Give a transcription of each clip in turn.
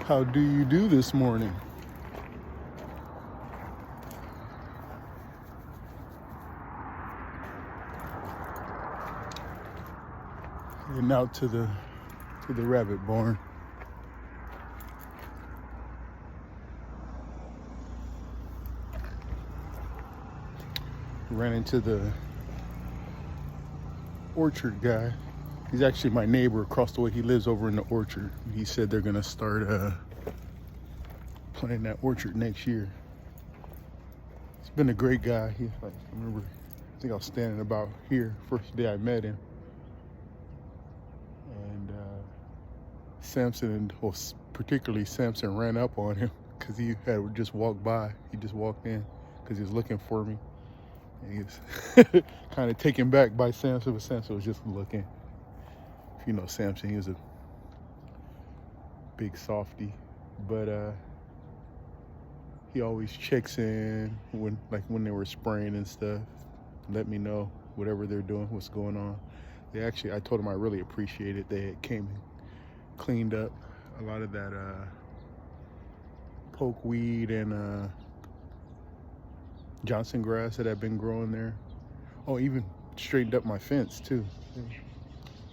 How do you do this morning? Heading out to the rabbit barn. Ran into the orchard guy. He's actually my neighbor across the way. He lives over in the orchard. He said they're gonna start planting that orchard next year. He's been a great guy. I remember, I think I was standing about here first day I met him, and Samson, well, particularly Samson, ran up on him because he had just walked by. He just walked in because he was looking for me, and he was kind of taken back by Samson, but Samson was just looking. If you know Samson, he was a big softy, but he always checks in when they were spraying and stuff. Let me know whatever they're doing, what's going on. I told him I really appreciate it. They came and cleaned up a lot of that pokeweed and Johnson grass that had been growing there. Oh, even straightened up my fence too.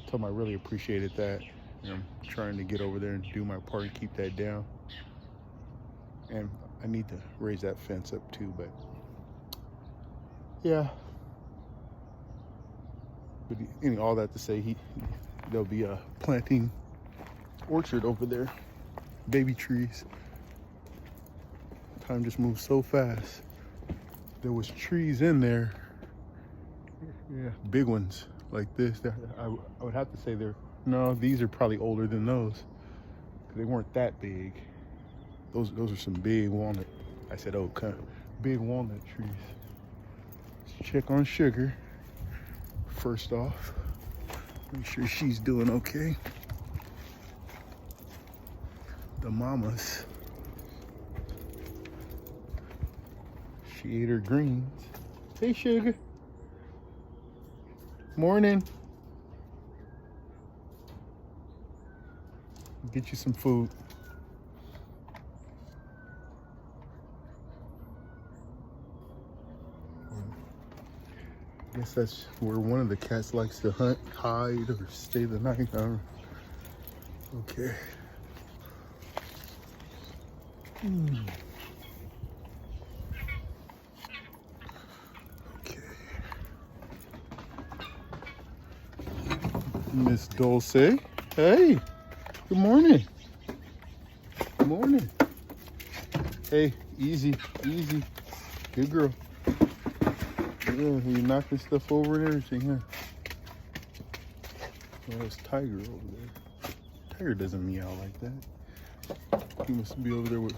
Told him I really appreciated that. I'm trying to get over there and do my part and keep that down. And I need to raise that fence up too, but yeah. But all that to say, they'll be planting orchard over there, baby trees. Time just moves so fast. There was trees in there, yeah, big ones like this. I would have to say these are probably older than those. They weren't that big. Those are some big walnut. I said, oh, big walnut trees. Let's check on Sugar. First off, make sure she's doing okay. The mamas. She ate her greens. Hey, Sugar. Morning. Get you some food. I guess that's where one of the cats likes to hunt, hide, or stay the night. Okay. Okay. Miss Dulce. Hey. Good morning. Good morning. Hey, easy. Good girl. Yeah, you knocking stuff over and everything, huh? Oh, there's Tiger over there. Tiger doesn't meow like that. He must be over there with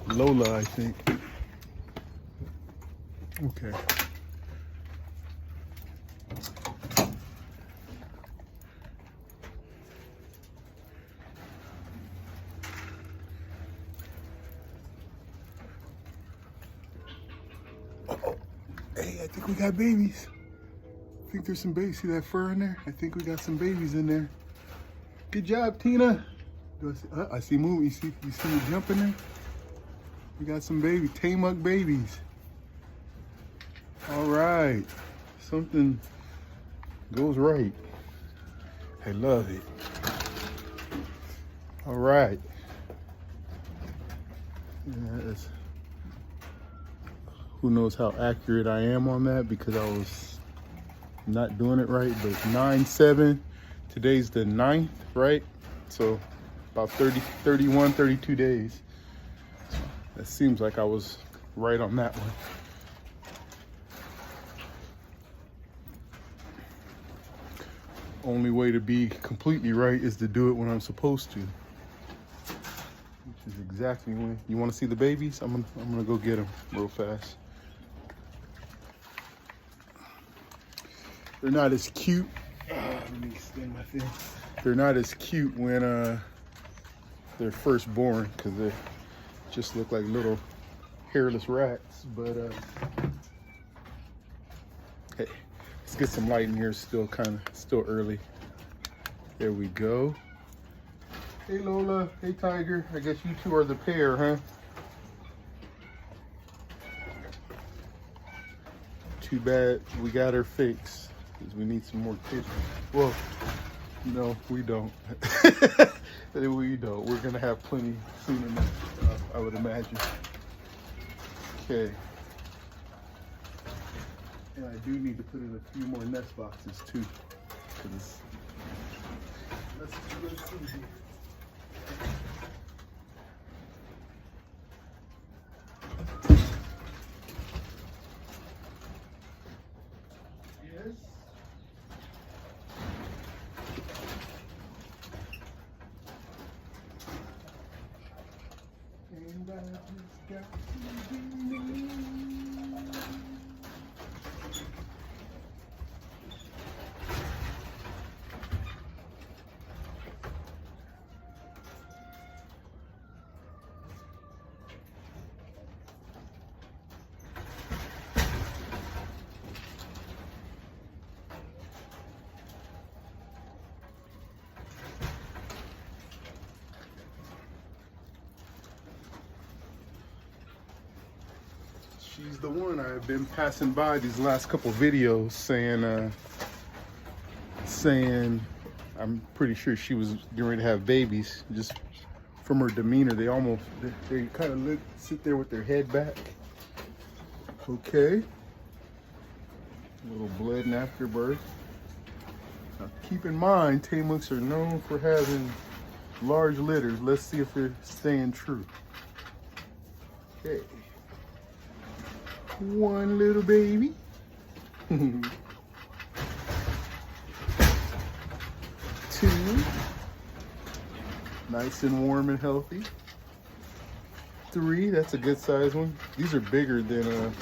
Lola, I think. Okay. Hey, I think we got babies. I think there's some babies. See that fur in there? I think we got some babies in there. Good job, Tina. I see moving. You see me jumping there? We got some babies, Tamuk babies. All right. Something goes right. I love it. All right. Yeah, who knows how accurate I am on that because I was not doing it right, but 9/7. Today's the 9th, right? So about 31, 32 days. That seems like I was right on that one. Only way to be completely right is to do it when I'm supposed to. Which is exactly when. You want to see the babies? I'm gonna go get them real fast. They're not as cute. Let me extend my thing. They're not as cute when they're first born because they just look like little hairless rats. But hey, let's get some light in here. Still early. There we go. Hey Lola, hey Tiger. I guess you two are the pair, huh? Too bad we got her fixed because we need some more kids. Well, no, we don't. We don't. We're gonna have plenty soon enough, I would imagine. Okay. And I do need to put in a few more nest boxes too. Let's see here. Yes. And I just got to be me. She's the one. I've been passing by these last couple videos saying I'm pretty sure she was getting ready to have babies. Just from her demeanor, they kind of sit there with their head back. Okay. A little bleeding after birth. Now keep in mind, Tamuks are known for having large litters. Let's see if they're staying true. Okay. One little baby. Two. Nice and warm and healthy. Three, that's a good size one. These are bigger than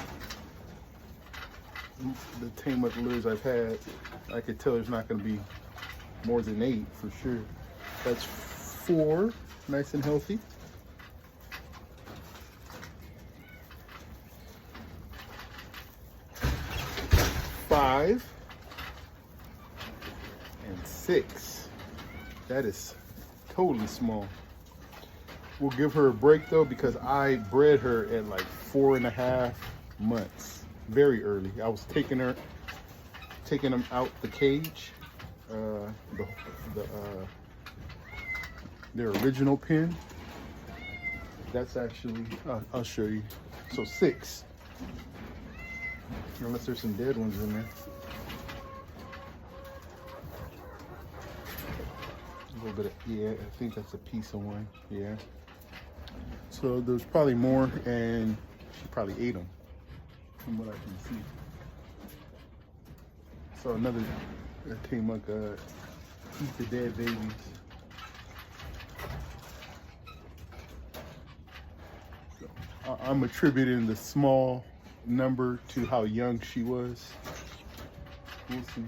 the Tamuk litters I've had. I could tell there's not gonna be more than 8 for sure. That's 4, nice and healthy. 5 and 6. That is totally small. We'll give her a break though because I bred her at like 4.5 months, very early. I was taking them out the cage, their original pen. That's actually, I'll show you. So 6. Unless there's some dead ones in there. A little bit of, yeah, I think that's a piece of one, yeah. So there's probably more, and she probably ate them, from what I can see. So another Tamuk eat the dead babies. So I'm attributing the small number to how young she was. We'll see.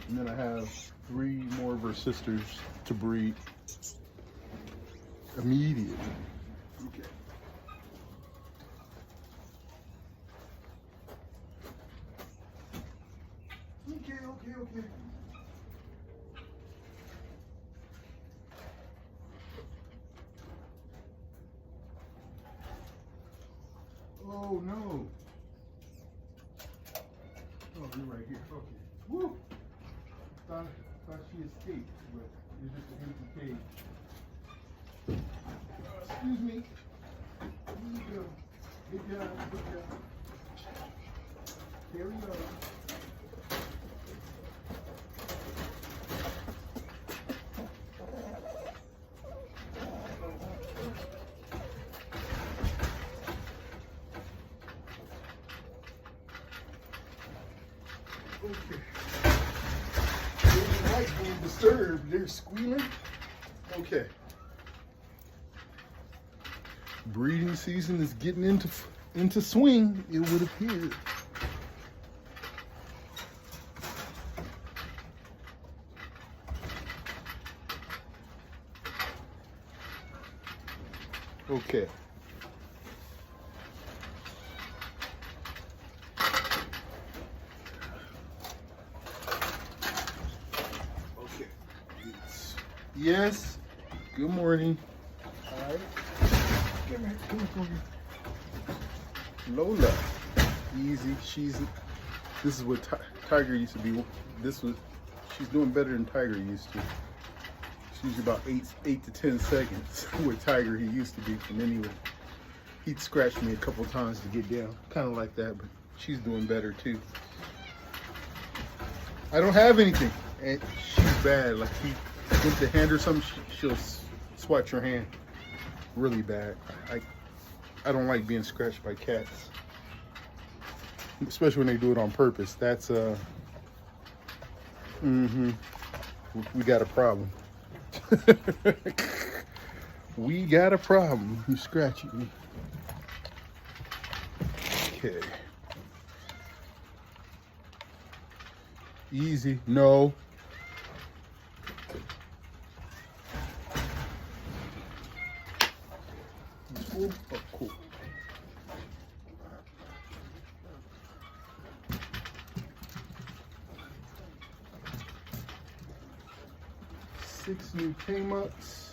And then I have 3 more of her sisters to breed immediately. Okay. Okay. Oh no. Oh, you're right here. Okay. Woo! Thought she escaped, but it's just an empty cage. Excuse me. Here you go. Good job. Here we go. Okay. They like being disturbed. They're squealing. Okay. Breeding season is getting into swing, it would appear. Okay. Yes, Good morning. All right. Come here. Come here. Lola. Easy. This is what Tiger used to be. She's doing better than Tiger used to. She's about 8 to 10 seconds with Tiger he used to be. And then he'd scratch me a couple times to get down. Kind of like that, but she's doing better too. I don't have anything. And she's bad. Like she went to hand her something, she'll swat your hand really bad. I don't like being scratched by cats, especially when they do it on purpose. That's we got a problem. We got a problem. You scratching me. Okay. Easy. No. Oh, cool. Six new K-Mucks.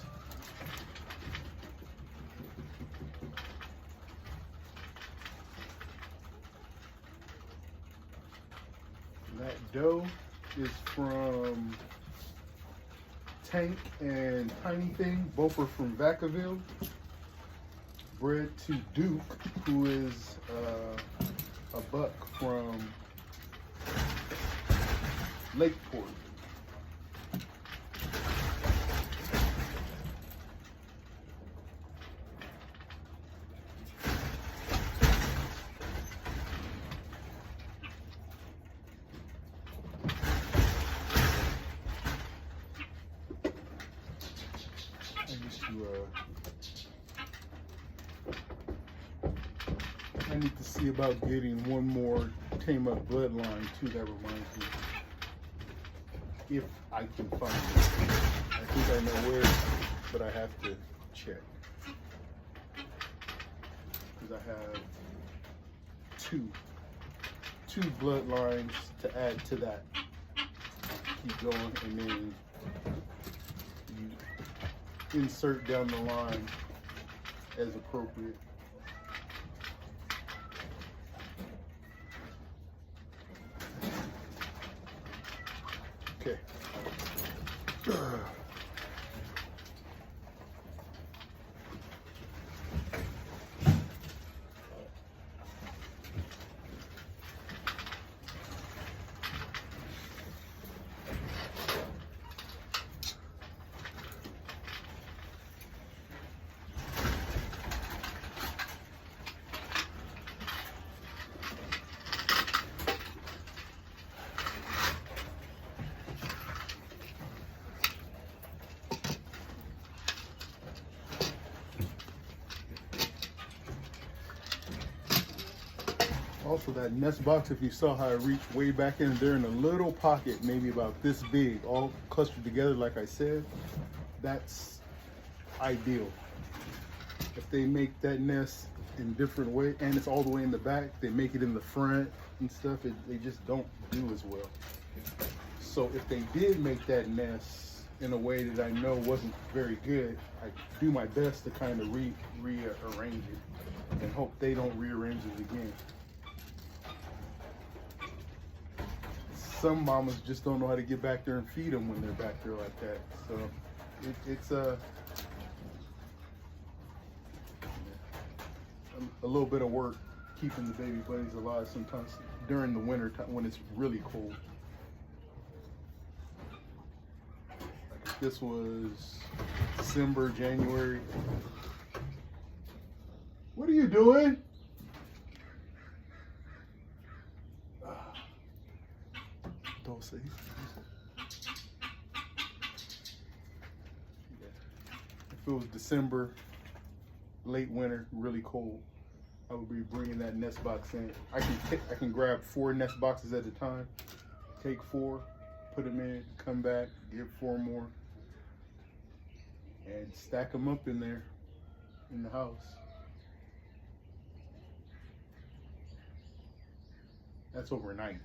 That dough is from Tank and Tiny Thing. Both are from Vacaville. Bred to Duke, who is a buck from Lakeport. I need to see about getting one more Tame Up bloodline too. That reminds me, if I can find it. I think I know where, but I have to check because I have two bloodlines to add to that. Keep going, and then you insert down the line as appropriate. Okay. Also, that nest box, if you saw how I reached way back in there in a little pocket, maybe about this big, all clustered together like I said, that's ideal. If they make that nest in different way, and it's all the way in the back, they make it in the front and stuff, they just don't do as well. So if they did make that nest in a way that I know wasn't very good, I do my best to kind of rearrange it and hope they don't rearrange it again. Some mamas just don't know how to get back there and feed them when they're back there like that. So it's a little bit of work keeping the baby bunnies alive sometimes during the winter time when it's really cold. Like if this was December, January. What are you doing? Don't say. If it was December, late winter, really cold, I would be bringing that nest box in. I can grab 4 nest boxes at a time. Take 4, put them in, come back, get 4 more, and stack them up in there in the house. That's overnight.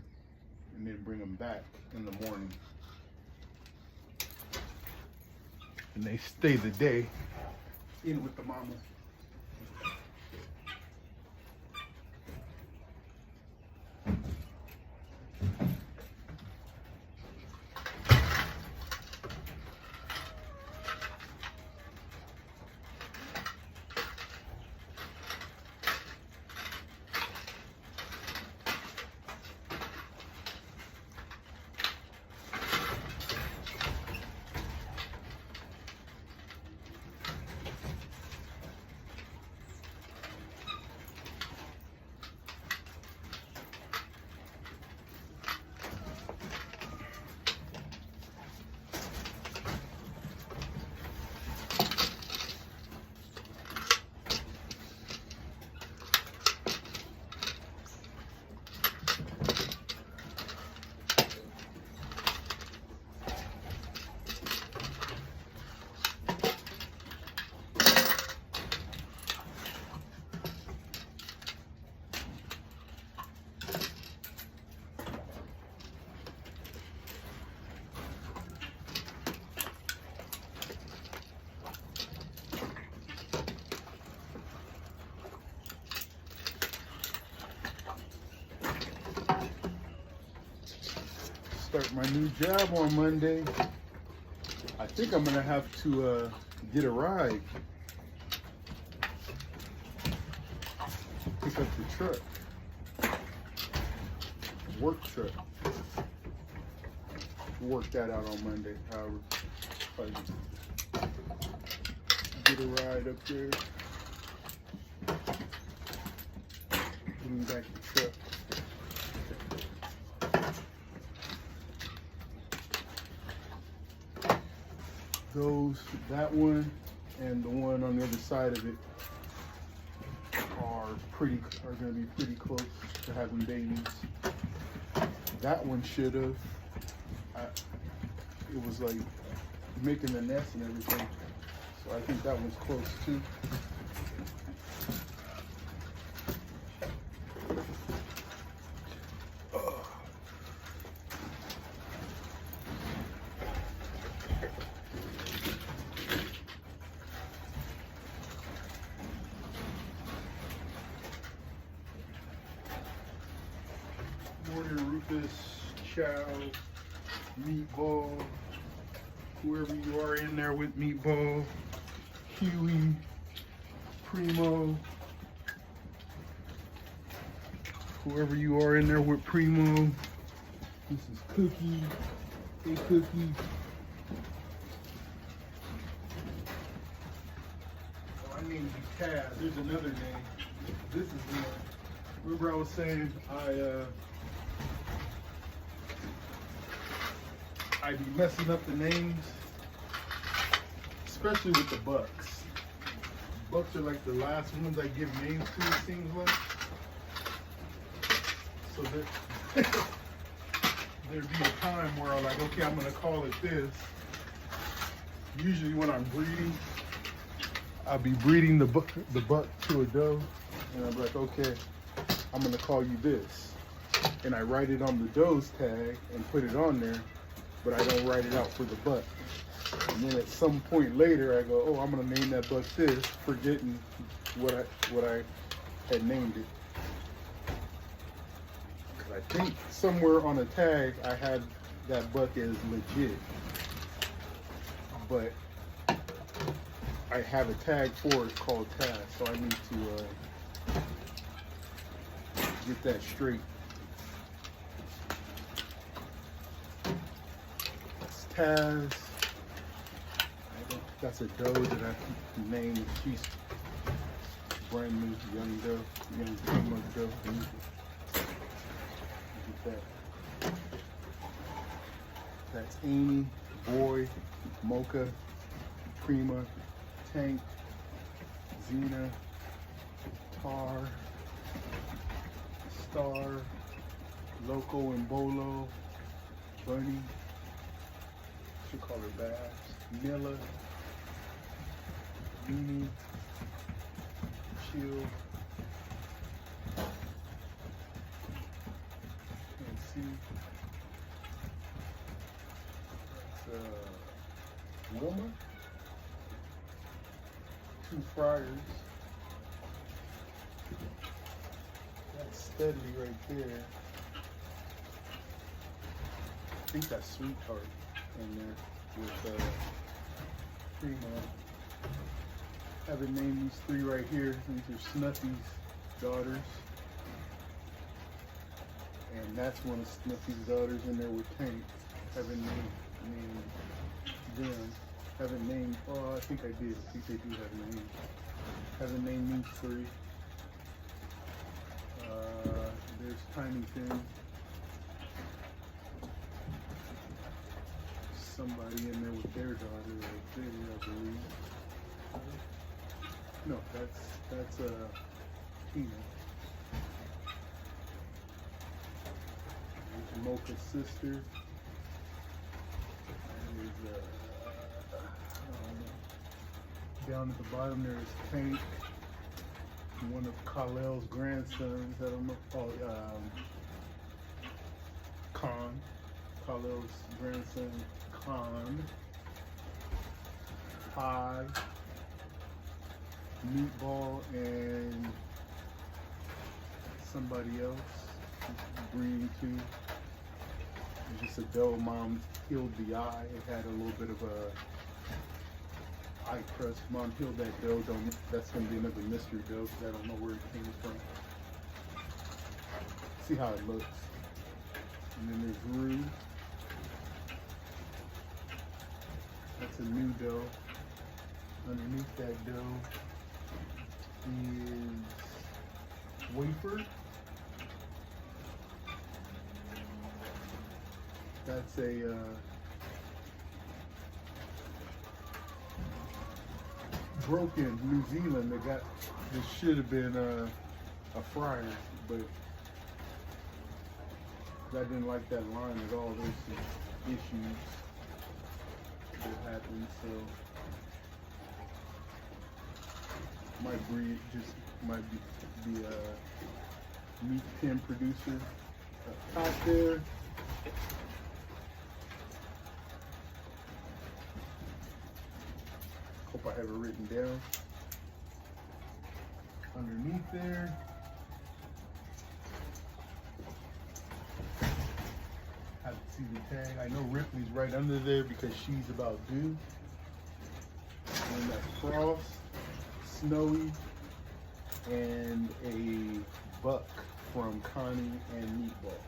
And then bring them back in the morning. and they stay the day in with the mama. Start my new job on Monday. I think I'm gonna have to get a ride. Pick up the truck. Work truck. Work that out on Monday, however. If I get a ride up there. Bring back the truck. That one and the one on the other side of it are gonna be pretty close to having babies. That one should have. It was like making the nest and everything. So I think that one's close too. Morning, Rufus, Chow, Meatball, whoever you are in there with Meatball, Huey, Primo, whoever you are in there with Primo. This is Cookie. Hey, Cookie. Oh, I named you Taz. There's another name. This is one. Remember I was saying I be messing up the names, especially with the bucks. Bucks are like the last ones I give names to, it seems like. So there'd be a time where I'm like, okay, I'm gonna call it this. Usually when I'm breeding, I'll be breeding the buck to a doe, and I'm like, okay, I'm gonna call you this. And I write it on the doe's tag and put it on there, but I don't write it out for the buck. And then at some point later, I go, oh, I'm gonna name that buck this, forgetting what I had named it. Cause I think somewhere on a tag I had that buck as legit, but I have a tag for it called Taz, so I need to get that straight. That's Taz. That's a doe that I named. She's brand new, young doe, young 2-month doe. Get that. That's Amy, Boy, Mocha, Prima, Tank, Xena, Tar, Star, Loco and Bolo, Bunny, should call her Babs, Nilla, Mimi, Chill, and see. That's Wilma. 2 fryers. That's steadily right there. I think that's Sweet Tart in there with cream on it. Haven't named these 3 right here. These are Snuffy's daughters. And that's one of Snuffy's daughters in there with Tank. Haven't named them. Haven't named, oh, I think I did. I think they do have names. Haven't named these 3. There's Tiny Tim. Somebody in there with their daughter right there, I believe. No, that's Tina. Mocha's sister. And down at the bottom there is Tank, one of Kal-El's grandsons. I don't know, Khan. Kal-El's grandson, Khan. Pie, Meatball, and somebody else breeding too. It's just a doe. Mom healed the eye. It had a little bit of a eye crust. Mom healed that doe. That's going to be another mystery doe because I don't know where it came from. See how it looks. And then there's Rue. That's a new doe. Underneath that doe is Wafer. That's a broken New Zealand that got, this should have been a fryer, but I didn't like that line at all. There's some issues that happened, so my breed just might be a meat tin producer. Top there. Hope I have it written down. Underneath there, have to see the tag. I know Ripley's right under there because she's about due. And that's Frost, Snowy, and a buck from Connie and Meatball.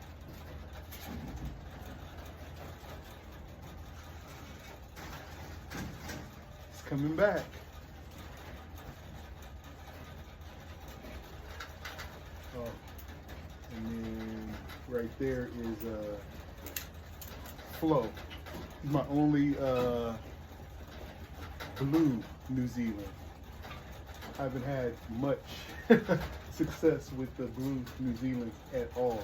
It's coming back. Oh, and then right there is Flo. He's my only blue New Zealand. I haven't had much success with the blue New Zealand at all.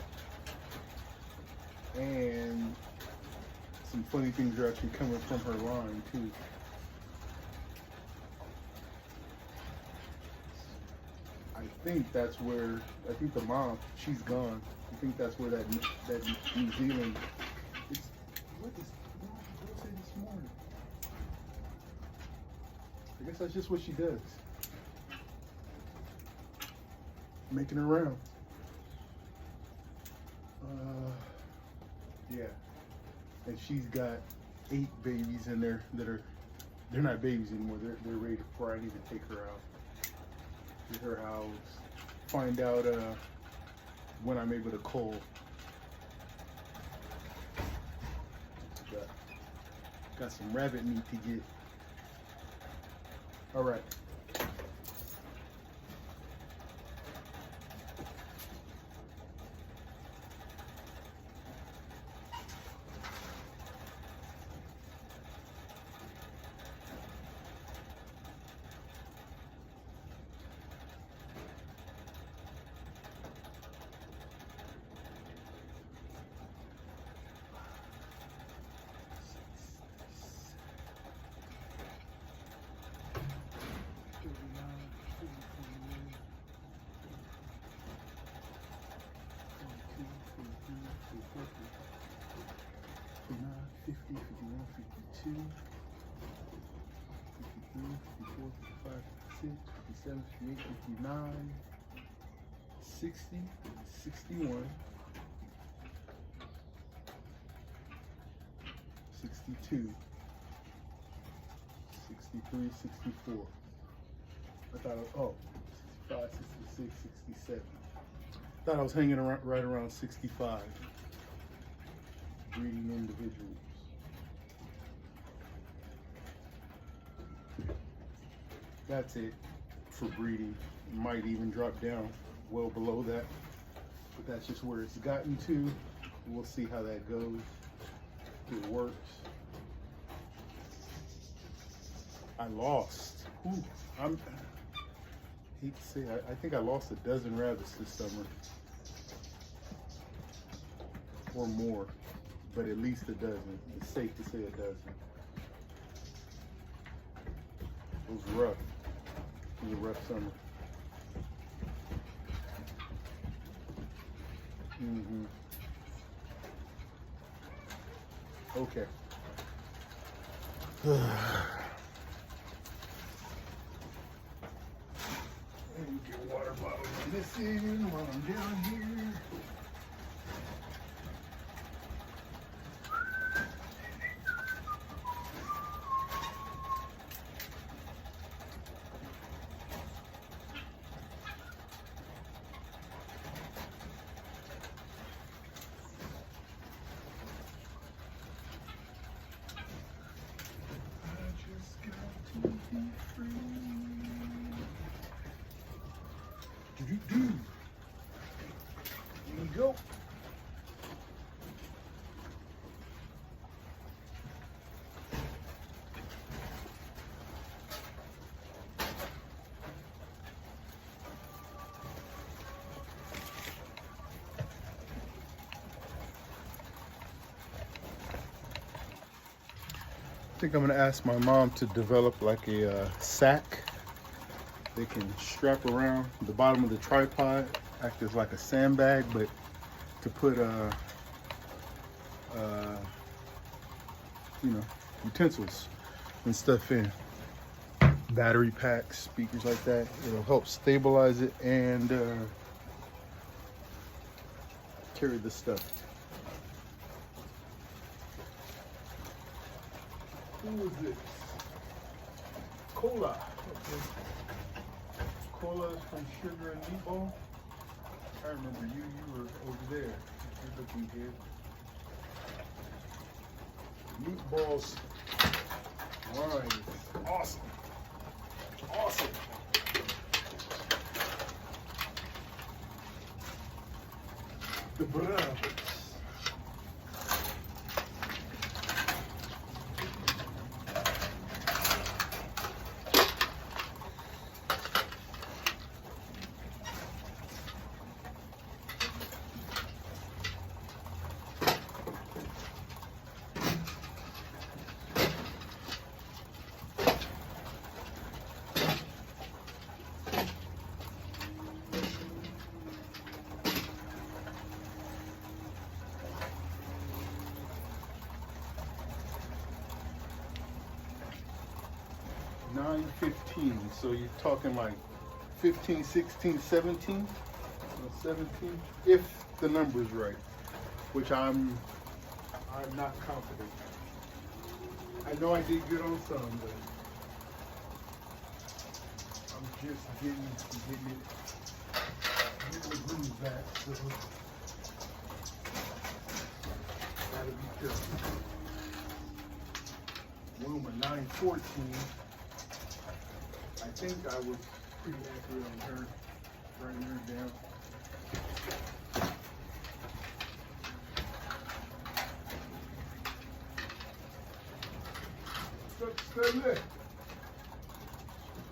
And some funny things are actually coming from her line too. I think that's where, I think the mom, she's gone. I think that's where that New Zealand, it's, what did I say this morning? I guess that's just what she does. Making her rounds. Yeah. And she's got 8 babies in there that are, they're not babies anymore. They're ready to fry. I need to take her out. Get her house. Find out when I'm able to cull. Got some rabbit meat to get. All right. 57, 58, 59, 60, 61, 62, 63, 64. I thought, oh, 65, 66, 67. Thought I was hanging around, right around 65 breeding individuals. That's it for breeding. It might even drop down well below that, but that's just where it's gotten to. We'll see how that goes. If it works. I lost. Ooh, hate to say, I think I lost a dozen rabbits this summer. Or more, but at least a dozen. It's safe to say a dozen. It was rough. It was a rough summer. Okay. Let me get a water bottle in this in while I'm down here. There you go. I think I'm gonna ask my mom to develop like a sack they can strap around the bottom of the tripod, act as like a sandbag, but to put you know, utensils and stuff in, battery packs, speakers like that. It'll help stabilize it and carry the stuff. Who is this? Cola. Okay. Cola is from Sugar and Meatball. I remember you were over there. You're looking good. Meatballs. Right. Awesome. Awesome. The Bravos. $9.15, so you're talking like 15, 16, 17, 17, if the number's right, which I'm not confident. I know I did good on some, but I'm just getting the groove back, so gotta be careful. Wilma 914. I think I was pretty accurate on her, writing her down. Stay there.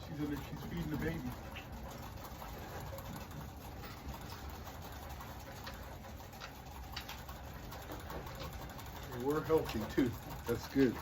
She's feeding the baby. And we're healthy too. That's good.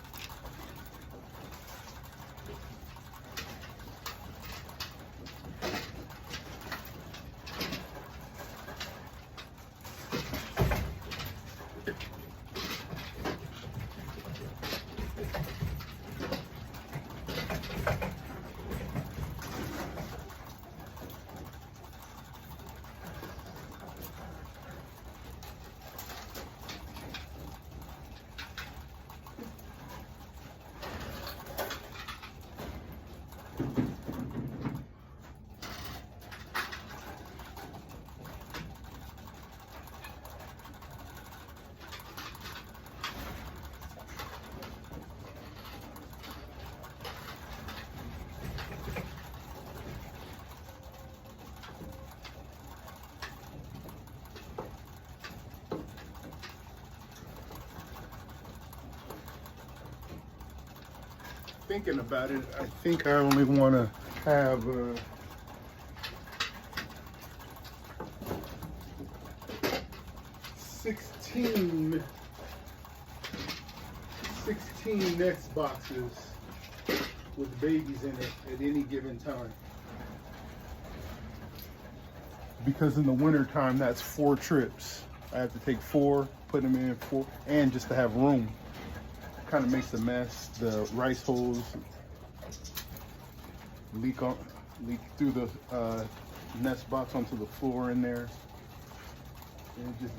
thinking about it, I think I only want to have 16 nest boxes with babies in it at any given time. Because in the winter time, that's 4 trips. I have to take 4, put them in 4, and just to have room. Kind of makes a mess. The rice holes leak through the nest box onto the floor in there. And it just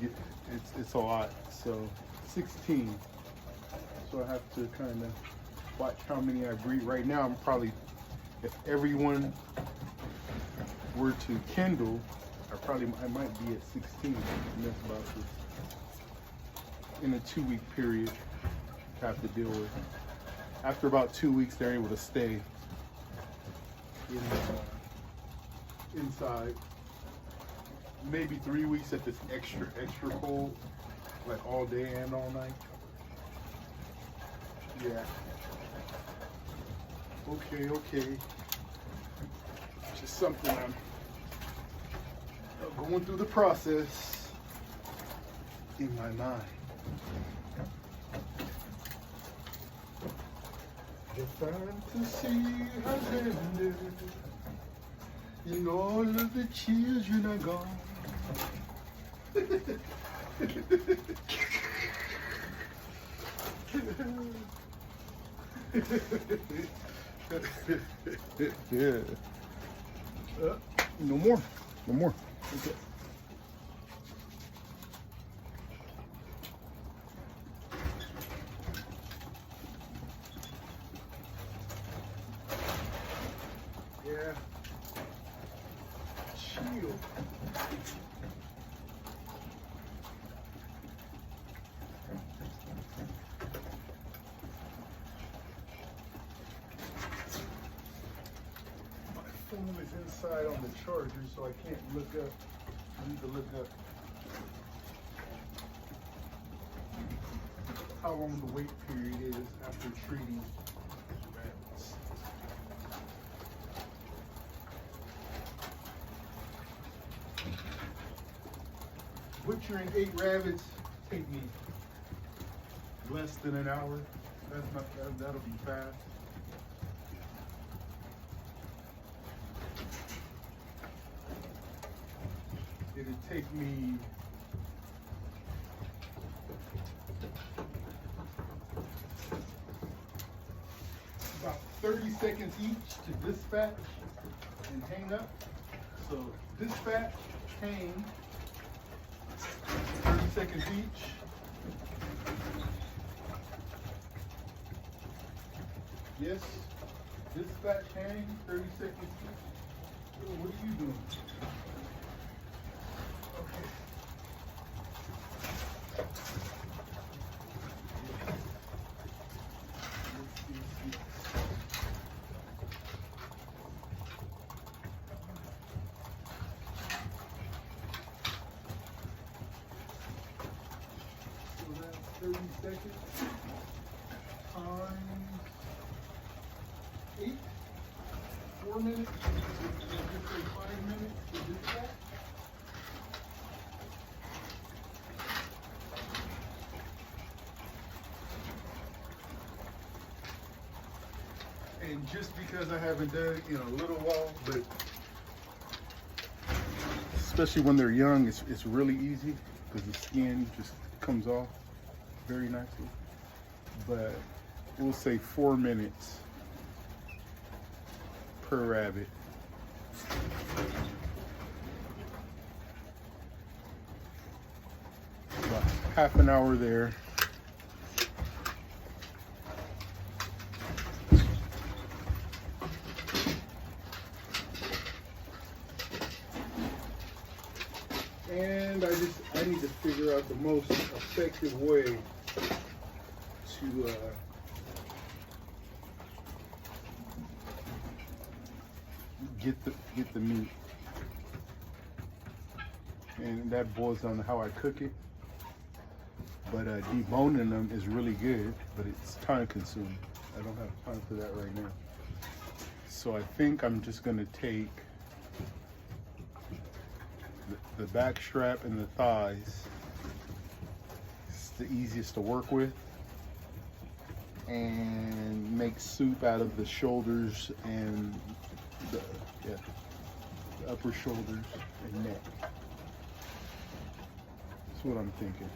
it's a lot. So 16. So I have to kind of watch how many I breed. Right now, I'm probably, if everyone were to kindle, I might be at 16 nest boxes in a 2-week period to have to deal with. After about 2 weeks, they're able to stay inside. Maybe 3 weeks if it's extra cold, like all day and all night. Yeah. Okay. Just something I'm going through the process in my mind. The fantasy has ended, and all of the children are gone. Yeah. No more. Okay. Yeah. Chill. Phone is inside on the charger, so I can't look up. I need to look up how long the wait period is after treating rabbits. Butchering 8 rabbits take me less than an hour. That'll be fast. It'd take me about 30 seconds each to dispatch and hang up. So dispatch, hang, 30 seconds each. Yes, dispatch, hang, 30 seconds each. Yo, what are you doing? So that's 30 seconds times 8, 4 minutes, just say 5 minutes to dispatch. And just because I haven't done it in a little while, but especially when they're young, it's really easy because the skin just comes off very nicely. But we'll say 4 minutes per rabbit. About half an hour there. And I need to figure out the most effective way to get the meat, and that boils down to how I cook it. But deboning them is really good, but it's time consuming. I don't have time for that right now. So I think I'm just gonna take the back strap and the thighs. It's the easiest to work with. And make soup out of the shoulders and the upper shoulders and neck. That's what I'm thinking.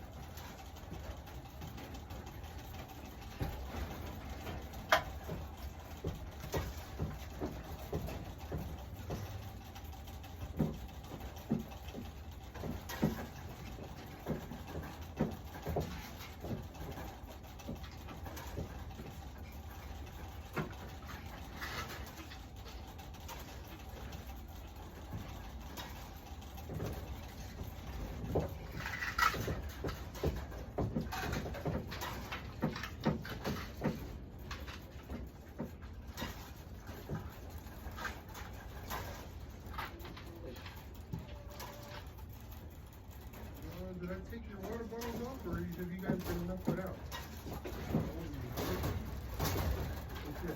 Did I take your water bottles off, or have you guys been enough without? Okay.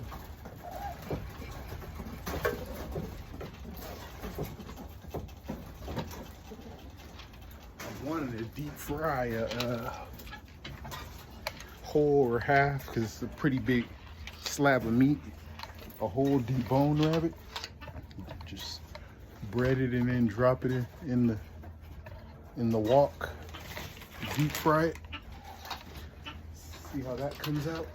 I wanted to deep fry a whole or half, because it's a pretty big slab of meat. A whole deboned rabbit. Just bread it and then drop it in the wok. Deep fry it. See how that comes out.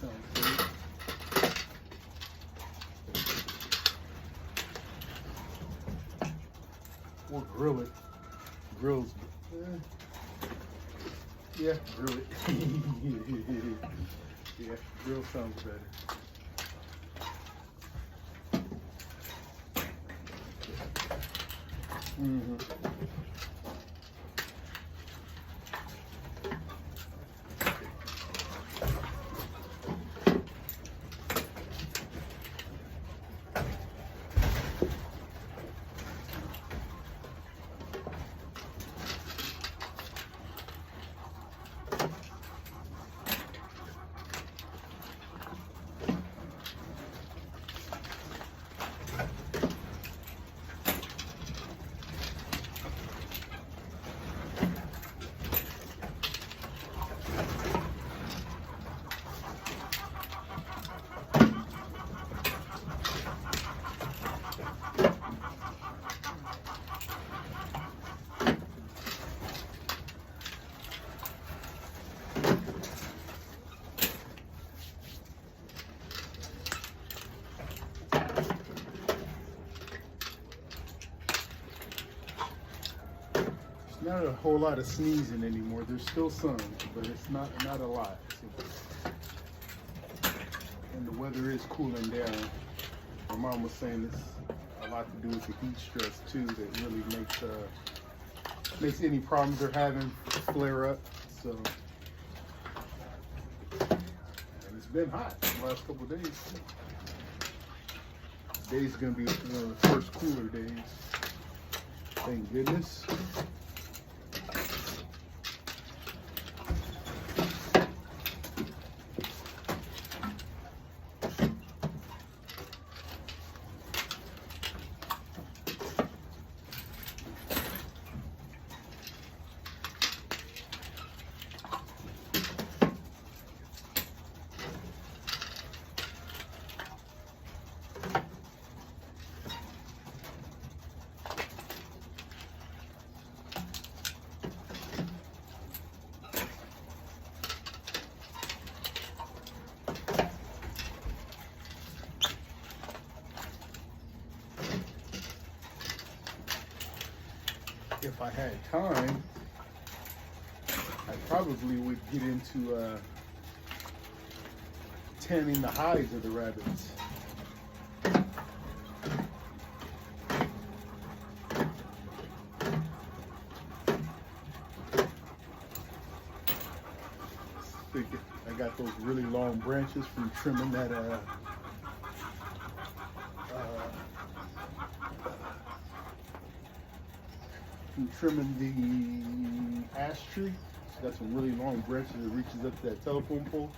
Sounds good. Or grill it. Grills. Yeah, grill it. Yeah, grill sounds better. Mm-hmm. Not a whole lot of sneezing anymore. There's still some, but it's not a lot. And the weather is cooling down. My mom was saying it's a lot to do with the heat stress too, that really makes any problems they're having flare up. So, and it's been hot the last couple of days. Today's gonna be one of the first cooler days. Thank goodness. If I had time, I probably would get into tanning the hides of the rabbits. I got those really long branches from trimming that from trimming the ash tree. It's got some really long branches that reaches up to that telephone pole.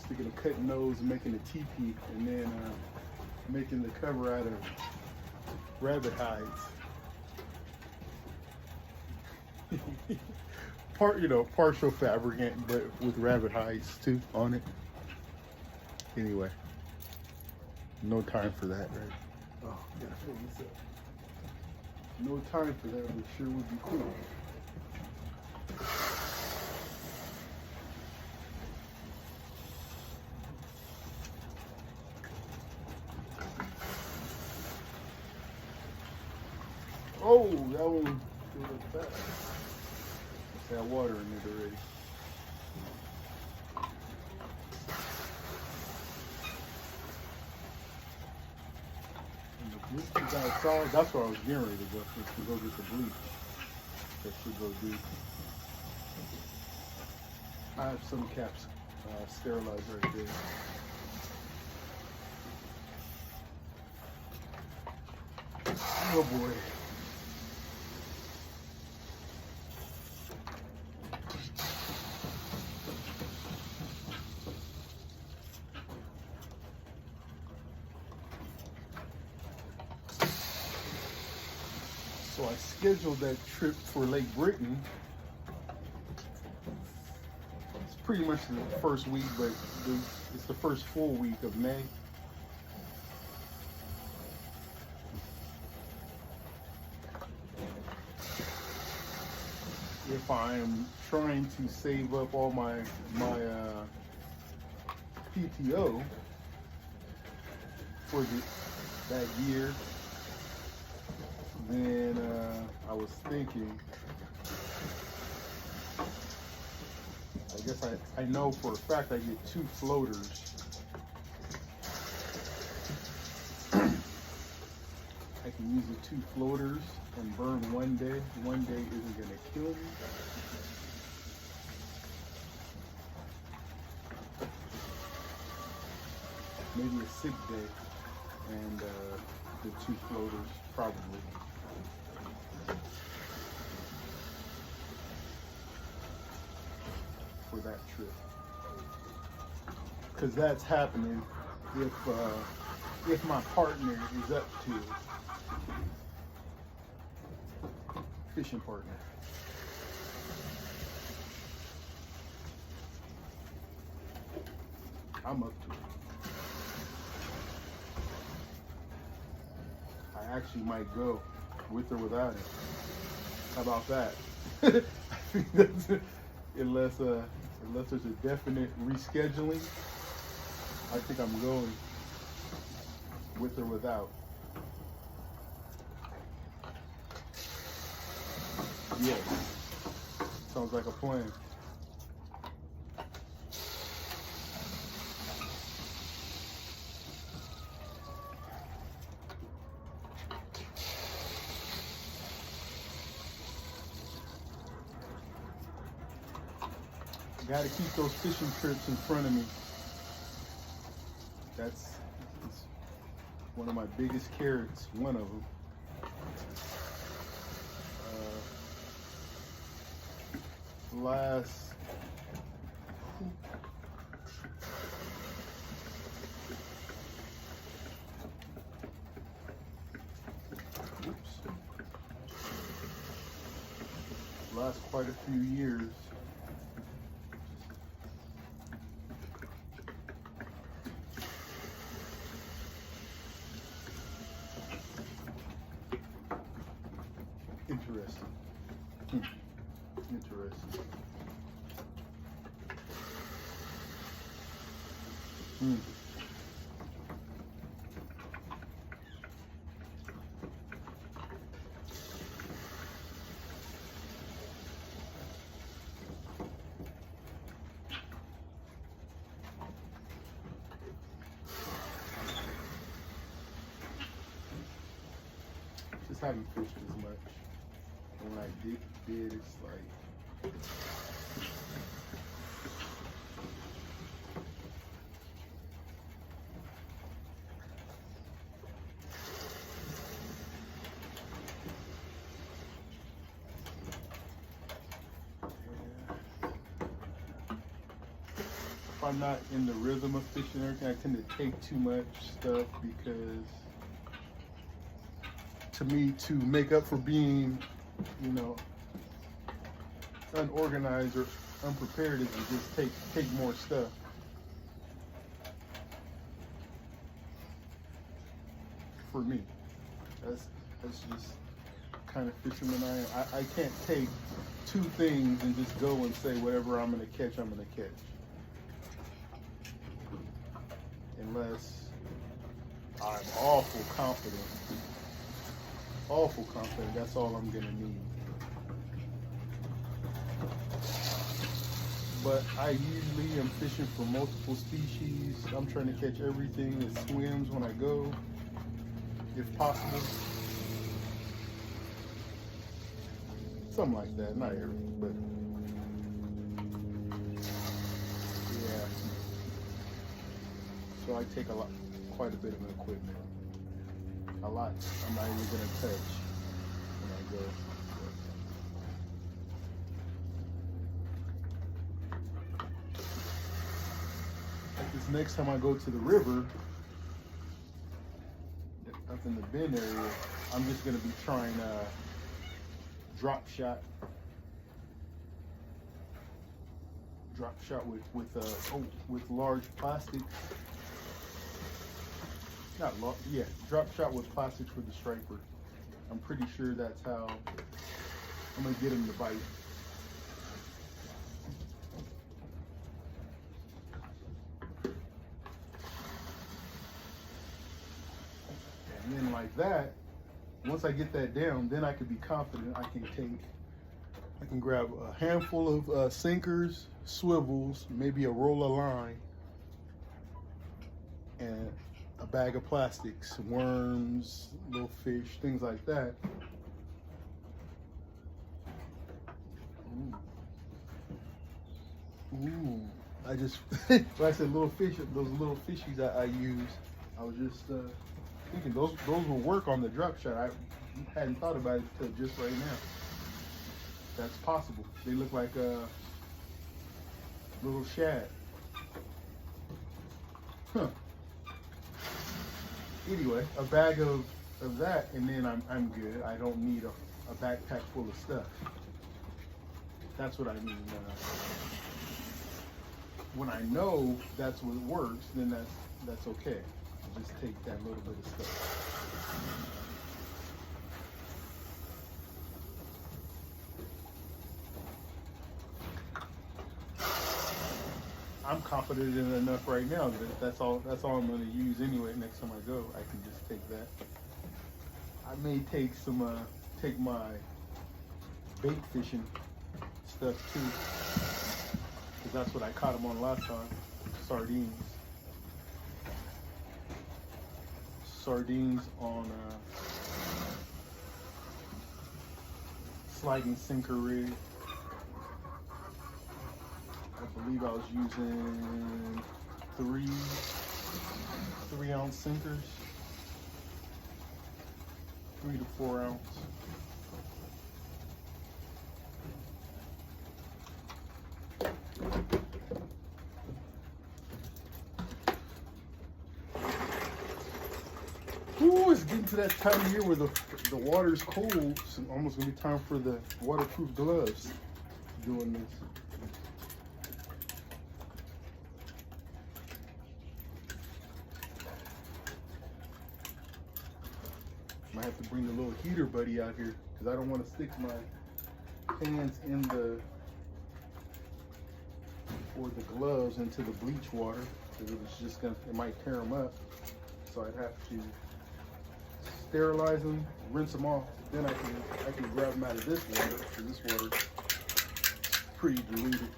Sticking a cut nose and making a teepee, and then making the cover out of rabbit hides. Partial fabricant, but with rabbit hides too on it. Anyway, no time for that, right? Oh, gotta fill this up. No time for that, but sure would be cool. Oh, that one filled up fast. It's got water in it already. And the bleach is outside. That's where I was getting ready to go. To go get the bleach. That should go do. I have some caps sterilized right there. Oh boy. So I scheduled that trip for Lake Britain. It's pretty much the first week, but it's the first full week of May. If I'm trying to save up all my PTO for that year, then I was thinking, I guess I know for a fact I get 2 floaters. I can use the 2 floaters and burn one day. One day isn't gonna kill me. Maybe a sick day and the 2 floaters probably. For that trip, because that's happening if my partner is up to it. Fishing partner. I'm up to it. I actually might go with or without it. How about that? I think that's it. Unless there's a definite rescheduling, I think I'm going with or without. Yes. Sounds like a plan. Got to keep those fishing trips in front of me. That's one of my biggest carrots, one of them. Last quite a few years, interesting. Interesting. Just haven't fished as much. And when I did, it's like I'm not in the rhythm of fishing and everything, I tend to take too much stuff because to me, to make up for being, you know, unorganized or unprepared is to just take more stuff. For me, that's just kind of fisherman I am. I can't take two things and just go and say whatever I'm gonna catch, I'm gonna catch. Unless I'm awful confident, that's all I'm gonna need. But I usually am fishing for multiple species. I'm trying to catch everything that swims when I go, if possible. Something like that, not everything, but yeah. So I take quite a bit of equipment. A lot I'm not even gonna touch when I go. Like this next time I go to the river, up in the Bend area, I'm just gonna be trying drop shot with large plastic. Not large, yeah, drop shot with plastics for the striper. I'm pretty sure that's how I'm gonna get him to bite. And then like that, once I get that down, then I can be confident I can grab a handful of sinkers, swivels, maybe a roll of line, and a bag of plastics, worms, little fish, things like that. Ooh. I just, when I said little fish, those little fishies I use, I was just thinking those will work on the drop shot. I hadn't thought about it till just right now. That's possible. They look like a little shad. Huh. Anyway, a bag of that, and then I'm good. I don't need a backpack full of stuff. That's what I mean. When I know that's what works, then that's okay. Just take that little bit of stuff. I'm confident in enough right now that that's all I'm going to use anyway. Next time I go, I can just take that. I may take take my bait fishing stuff too, because that's what I caught them on last time. Sardines on sliding sinker rig. I believe I was using 3-ounce sinkers, 3 to 4 ounce. Ooh, it's getting to that time of year where the water's cold. It's almost gonna be time for the waterproof gloves doing this. Might have to bring the little heater buddy out here because I don't want to stick my hands in the gloves into the bleach water because it might tear them up. So I'd have to sterilize them, rinse them off. Then I can grab them out of this water because this water is pretty diluted.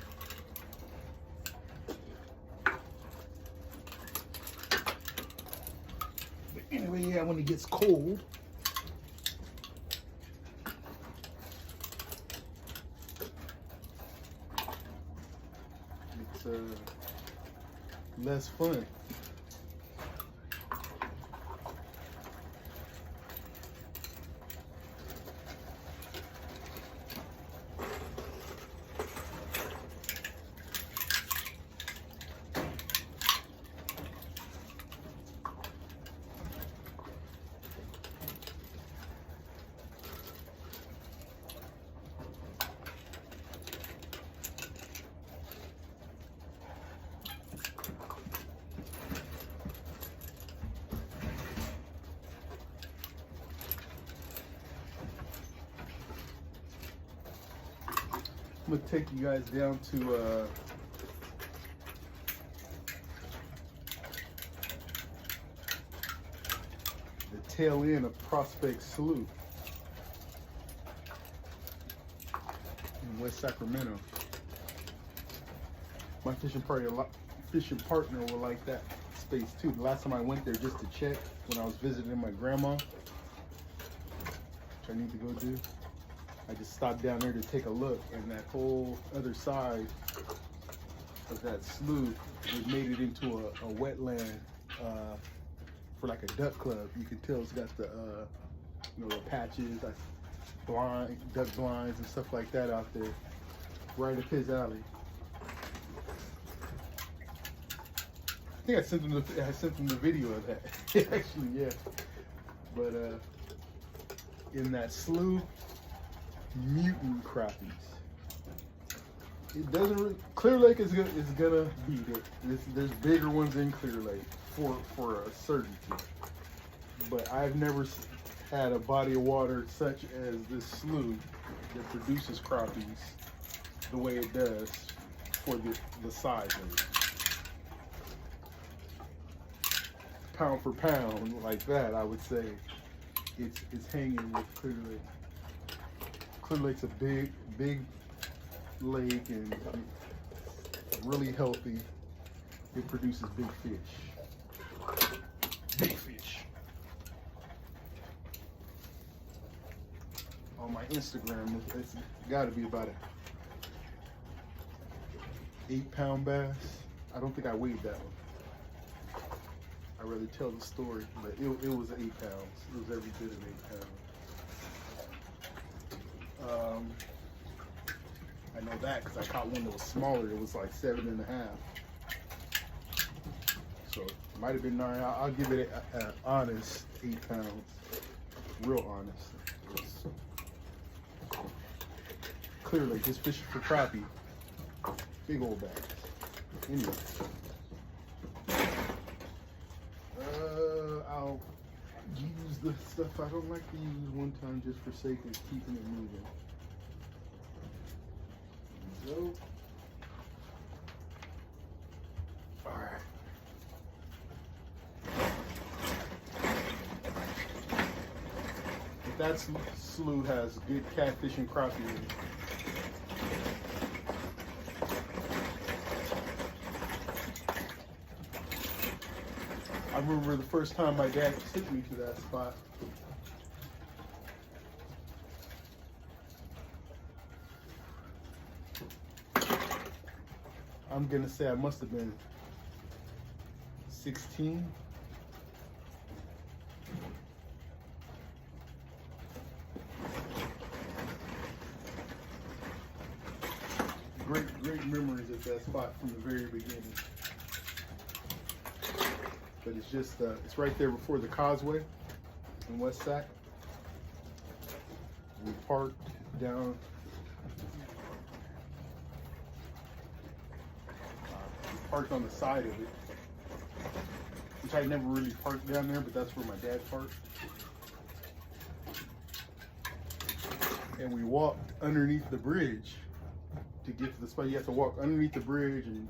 But anyway, yeah, when it gets cold, it's less fun. I'm gonna take you guys down to the tail end of Prospect Slough in West Sacramento. My fishing partner will like that space too. The last time I went there just to check when I was visiting my grandma, which I need to go do, I just stopped down there to take a look, and that whole other side of that slough, it made it into a wetland for like a duck club. You can tell it's got the you know, the patches, like duck blinds and stuff like that out there, right up his alley. I think I sent him the video of that. Actually, yeah. But in that slough, mutant crappies. It doesn't. Clear Lake is gonna beat it. There's bigger ones in Clear Lake for a certainty. But I've never had a body of water such as this slough that produces crappies the way it does for the size of it. Pound for pound, like that, I would say it's hanging with Clear Lake. Clear Lake's a big lake and really healthy. It produces big fish. Big fish. On my Instagram, it's got to be about a 8-pound bass. I don't think I weighed that one. I'd rather tell the story, but it was 8 pounds. It was every bit of 8 pounds. I know that because I caught one that was smaller. It was like 7.5. So it might have been 9. I'll give it an honest 8 pounds. Real honest. Clearly, just fishing for crappie. Big old bass. Anyway. I'll use the stuff I don't like to use one time just for sake of keeping it moving. So, alright. If that slough has good catfish and crappie in it, I remember the first time my dad took me to that spot. I'm gonna say I must have been 16. Great memories at that spot from the very beginning. But it's just, it's right there before the causeway in West Sac. We parked down, parked on the side of it, which I never really parked down there, but that's where my dad parked. And we walked underneath the bridge to get to the spot. You have to walk underneath the bridge, and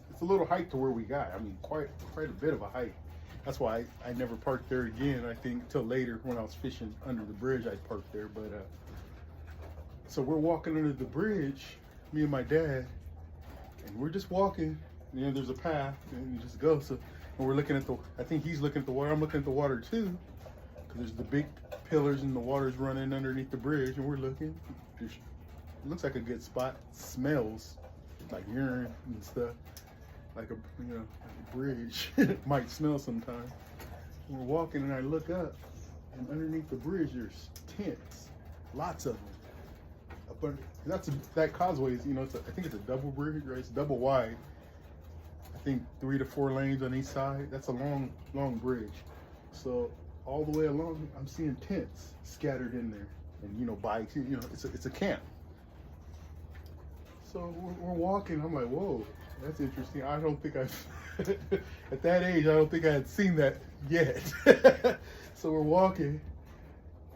it's a little hike to where we got. I mean, quite a bit of a hike. That's why I never parked there again. I think till later when I was fishing under the bridge, I parked there. But so we're walking under the bridge, me and my dad, and we're just walking. And then there's a path, and you just go. So and we're looking at I think he's looking at the water. I'm looking at the water too, because there's the big pillars and the water's running underneath the bridge, and we're looking. It looks like a good spot. It smells like urine and stuff. Like a bridge might smell sometimes. We're walking and I look up, and underneath the bridge there's tents, lots of them. That causeway is, I think it's a double bridge, right? It's double wide. I think 3 to 4 lanes on each side. That's a long bridge. So all the way along, I'm seeing tents scattered in there, and bikes. It's a camp. So we're walking. I'm like, whoa. That's interesting. I don't think at that age, I don't think I had seen that yet. So we're walking,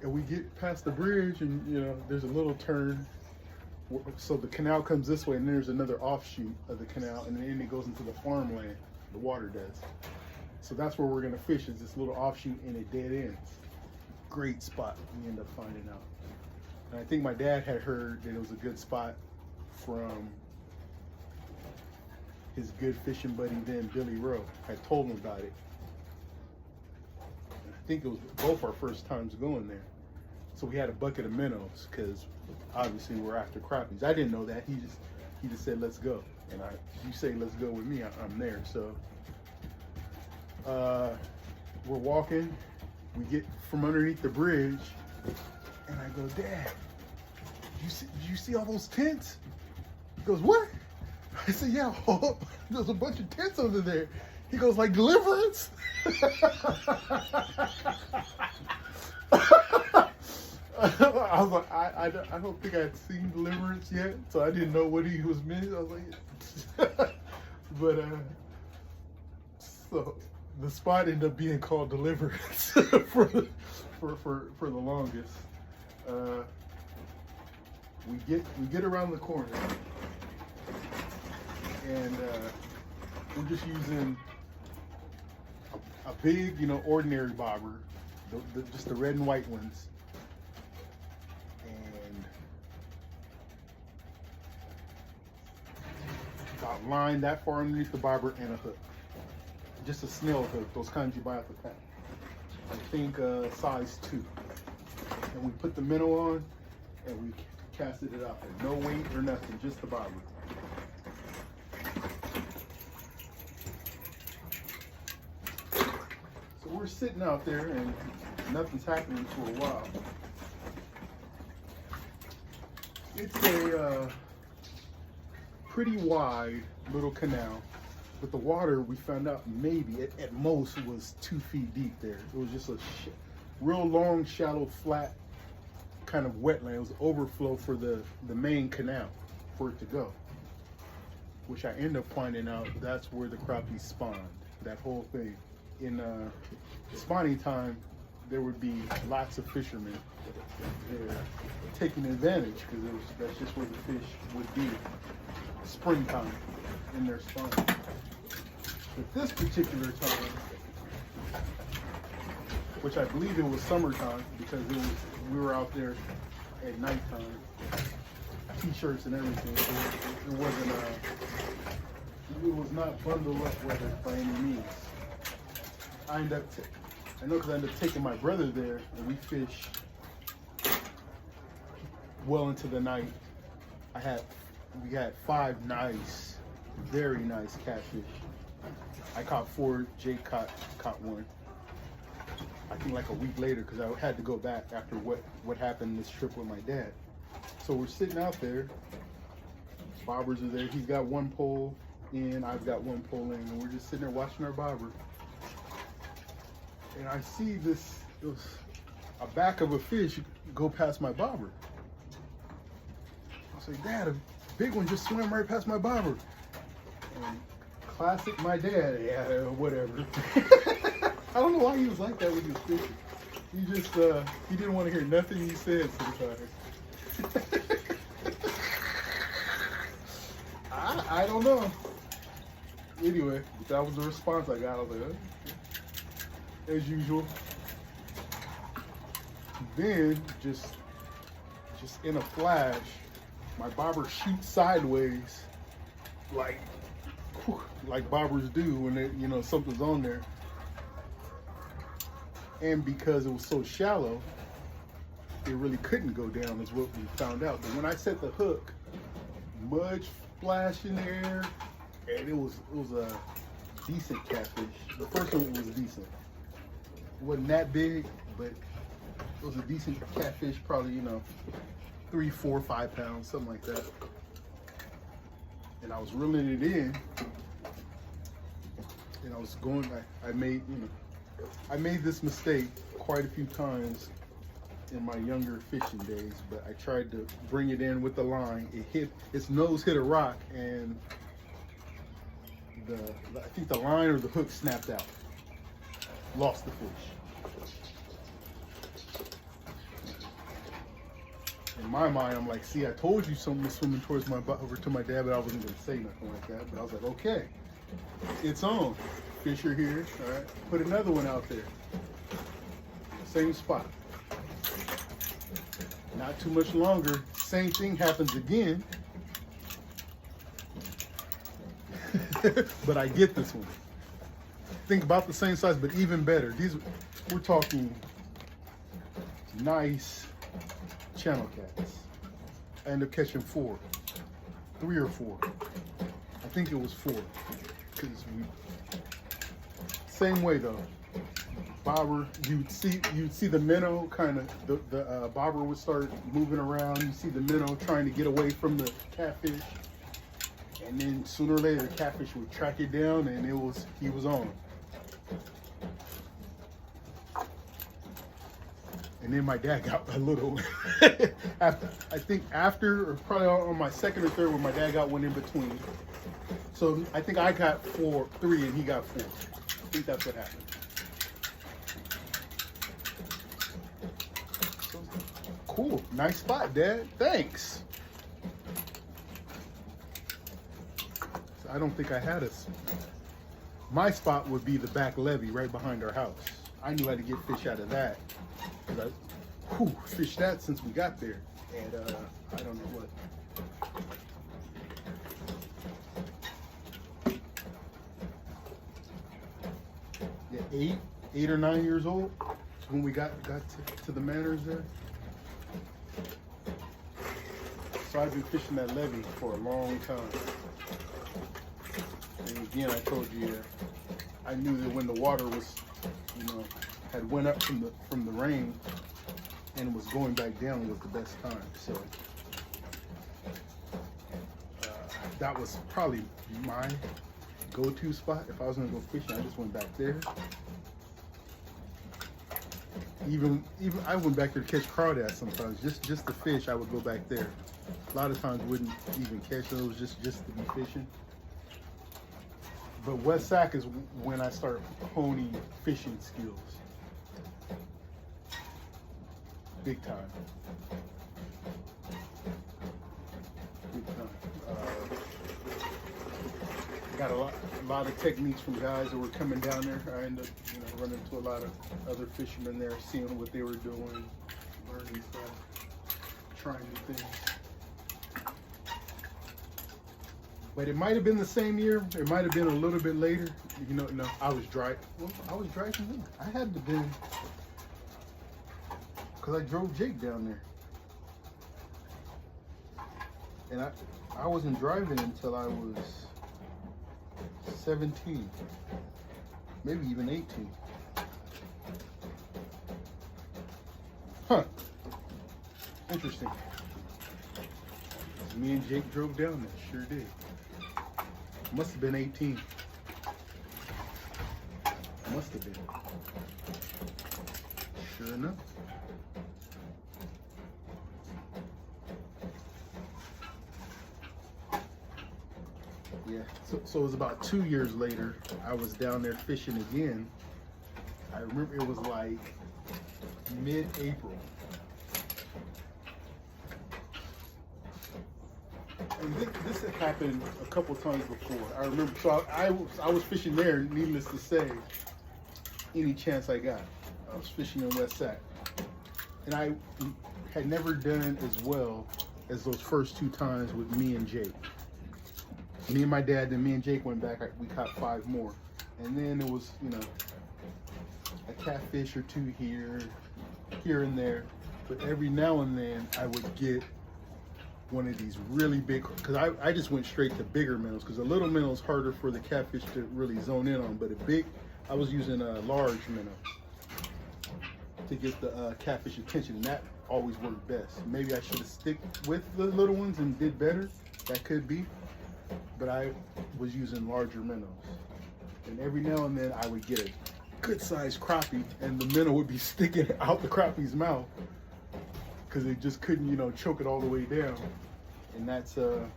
and we get past the bridge, and there's a little turn, So the canal comes this way, and then there's another offshoot of the canal, and then it goes into the farmland. The water does. So that's where we're gonna fish. Is this little offshoot, and it dead ends. Great spot. We end up finding out. And I think my dad had heard that it was a good spot from his good fishing buddy then, Billy Rowe. I told him about it. And I think it was both our first times going there. So we had a bucket of minnows because obviously we're after crappies. I didn't know that. He just said, let's go. And you say, let's go with me, I'm there. So we're walking. We get from underneath the bridge, and I go, Dad, did you see all those tents? He goes, what? I said, yeah, there's a bunch of tents over there. He goes, like Deliverance? I was like, I don't think I'd seen Deliverance yet, so I didn't know what he was meant. I was like, but so the spot ended up being called Deliverance for the longest. We get around the corner, and we're just using a big, ordinary bobber, just the red and white ones. And got line that far underneath the bobber and a hook. Just a snail hook, those kinds you buy at the pack. I think size 2. And we put the minnow on, and we casted it out there. No weight or nothing, just the bobber. So we're sitting out there, and nothing's happening for a while. It's a pretty wide little canal. But the water, we found out maybe at most was 2 feet deep there. It was just a real long, shallow, flat kind of wetland. It was overflow for the main canal for it to go. Which I end up finding out that's where the crappies spawned. That whole thing. In spawning time, there would be lots of fishermen there taking advantage because that's just where the fish would be. Springtime in their spawning. But this particular time, which I believe it was summertime because we were out there at nighttime, t-shirts and everything. It wasn't it was not bundle up weather by any means. I know because I ended up taking my brother there, and we fished well into the night. We had 5 nice, very nice catfish. I caught 4, Jake caught 1. I think like a week later because I had to go back after what happened this trip with my dad. So we're sitting out there, bobbers are there. He's got 1 pole in, I've got 1 pole in, and we're just sitting there watching our bobber. And I see a back of a fish go past my bobber. I say, Dad, a big one just swam right past my bobber. And classic my dad, yeah, whatever. I don't know why he was like that with his fishing. He just, he didn't want to hear nothing you said sometimes. I don't know. Anyway, that was the response I got. I was like, as usual. Then, just in a flash, my bobber shoots sideways, like bobbers do when something's on there. And because it was so shallow, it really couldn't go down, is what we found out. But when I set the hook, mud splashed in the air, and it was a decent catfish. The first one was decent. It wasn't that big, but it was a decent catfish, probably 3, 4, 5 pounds, something like that. And I was reeling it in, and I was going. I made this mistake quite a few times in my younger fishing days, but I tried to bring it in with the line. Its nose hit a rock, and I think the line or the hook snapped out. Lost the fish. in my mind, I'm like, see, I told you something was swimming towards my butt over to my dad, but I wasn't gonna say nothing like that. But I was like, okay, it's on. Fish are here. All right, put another one out there. Same spot. Not too much longer, same thing happens again. But I get this one. Think about the same size, but even better. These, we're talking nice channel cats. I ended up catching 4, 3 or 4. I think it was 4. Because same way though. Bobber, you'd see the minnow kind of, the bobber would start moving around. You see the minnow trying to get away from the catfish. And then sooner or later, the catfish would track it down, and he was on. And then my dad got a little after or probably on my second or third when my dad got one in between. So I think I got 3 and he got 4. I think that's what happened. Cool, nice spot, Dad. Thanks. I don't think I had my spot would be the back levee right behind our house. I knew how to get fish out of that. Because I fished that since we got there. And I don't know what. Yeah, 8 or 9 years old when we got to the Manors there. So I've been fishing that levee for a long time. And again, I told you, I knew that when the water was, had went up from the rain and was going back down was the best time. So that was probably my go-to spot. If I was gonna go fishing, I just went back there. Even I went back there to catch crawdads sometimes. Just to fish, I would go back there. A lot of times wouldn't even catch those, just to be fishing. But West Sac is when I start honing fishing skills. Big time. Big time. Got a lot of techniques from guys that were coming down there. I ended up running into a lot of other fishermen there, seeing what they were doing, learning stuff, trying new things. But it might have been the same year. It might have been a little bit later. No, I was dry. Well, I was driving then. I had to been, because I drove Jake down there. And I wasn't driving until I was 17, maybe even 18. Huh. Interesting. Me and Jake drove down there, sure did. Must have been 18. Must have been. Sure enough. Yeah, so it was about 2 years later, I was down there fishing again. I remember it was like mid-April. And this had happened a couple times before. I remember, so I was fishing there, needless to say, any chance I got. I was fishing in West Sac. And I had never done as well as those first 2 times with me and Jake. Me and my dad, then me and Jake went back, we caught 5 more. And then it was, a catfish or 2 here and there. But every now and then I would get one of these really big, because I just went straight to bigger minnows, because a little minnow is harder for the catfish to really zone in on, but I was using a large minnow to get the catfish attention, and that always worked best. Maybe I should have stick with the little ones and did better, that could be, but I was using larger minnows. And every now and then I would get a good sized crappie, and the minnow would be sticking out the crappie's mouth, because they just couldn't, choke it all the way down. And that's how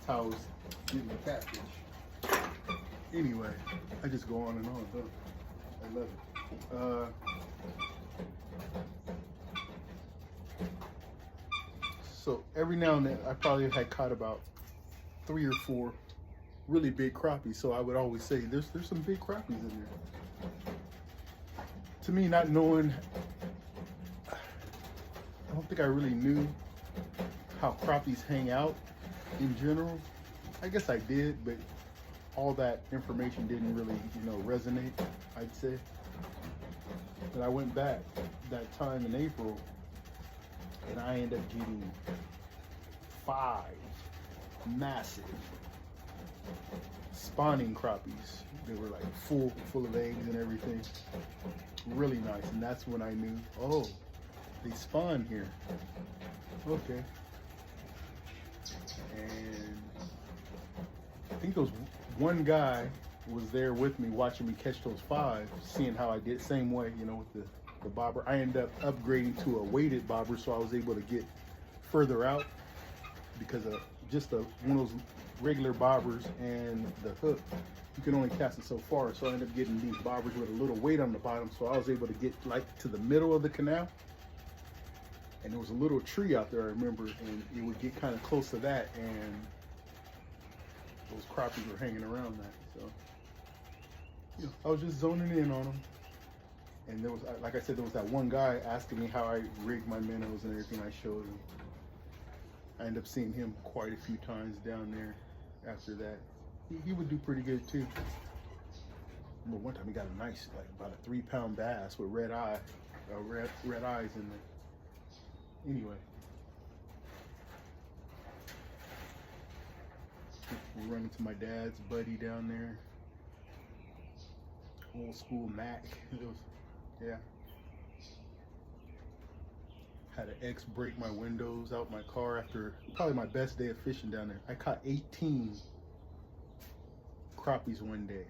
I was getting the catfish. Anyway, I just go on and on, huh? I love it. So every now and then I probably had caught about 3 or 4 really big crappies. So I would always say there's some big crappies in there. To me, not knowing, I don't think I really knew how crappies hang out in general. I guess I did, but all that information didn't really, resonate, I'd say. But I went back that time in April, and I ended up getting 5 massive spawning crappies. They were like full of eggs and everything. Really nice. And that's when I knew, oh, they spawn here. Okay. And I think there was one guy was there with me watching me catch those 5, seeing how I did. Same way, with the bobber. I ended up upgrading to a weighted bobber, so I was able to get further out because of just one of those regular bobbers and the hook. You can only cast it so far, so I ended up getting these bobbers with a little weight on the bottom, so I was able to get like to the middle of the canal. And there was a little tree out there, I remember, and it would get kind of close to that, and those crappies were hanging around that. So I was just zoning in on them. And there was, like I said, there was that one guy asking me how I rigged my minnows and everything. I showed him. I ended up seeing him quite a few times down there after that. He would do pretty good too. But one time he got a nice, like about a 3-pound bass with red eyes in there. Anyway, we run into my dad's buddy down there. Old school Mac. Yeah. Had an ex break my windows out my car after probably my best day of fishing down there. I caught 18 crappies one day.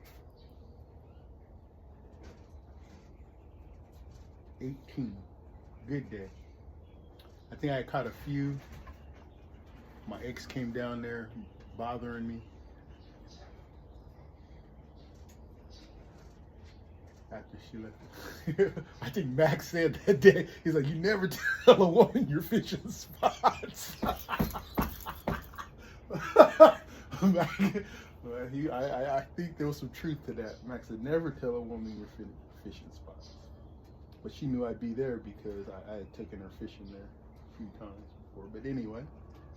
18. Good day. I think I caught a few. My ex came down there bothering me. After she left. I think Max said that day, he's like, you never tell a woman you're fishing spots. I think there was some truth to that. Max said, never tell a woman you're fishing spots. But she knew I'd be there because I had taken her fishing there a few times before. But anyway,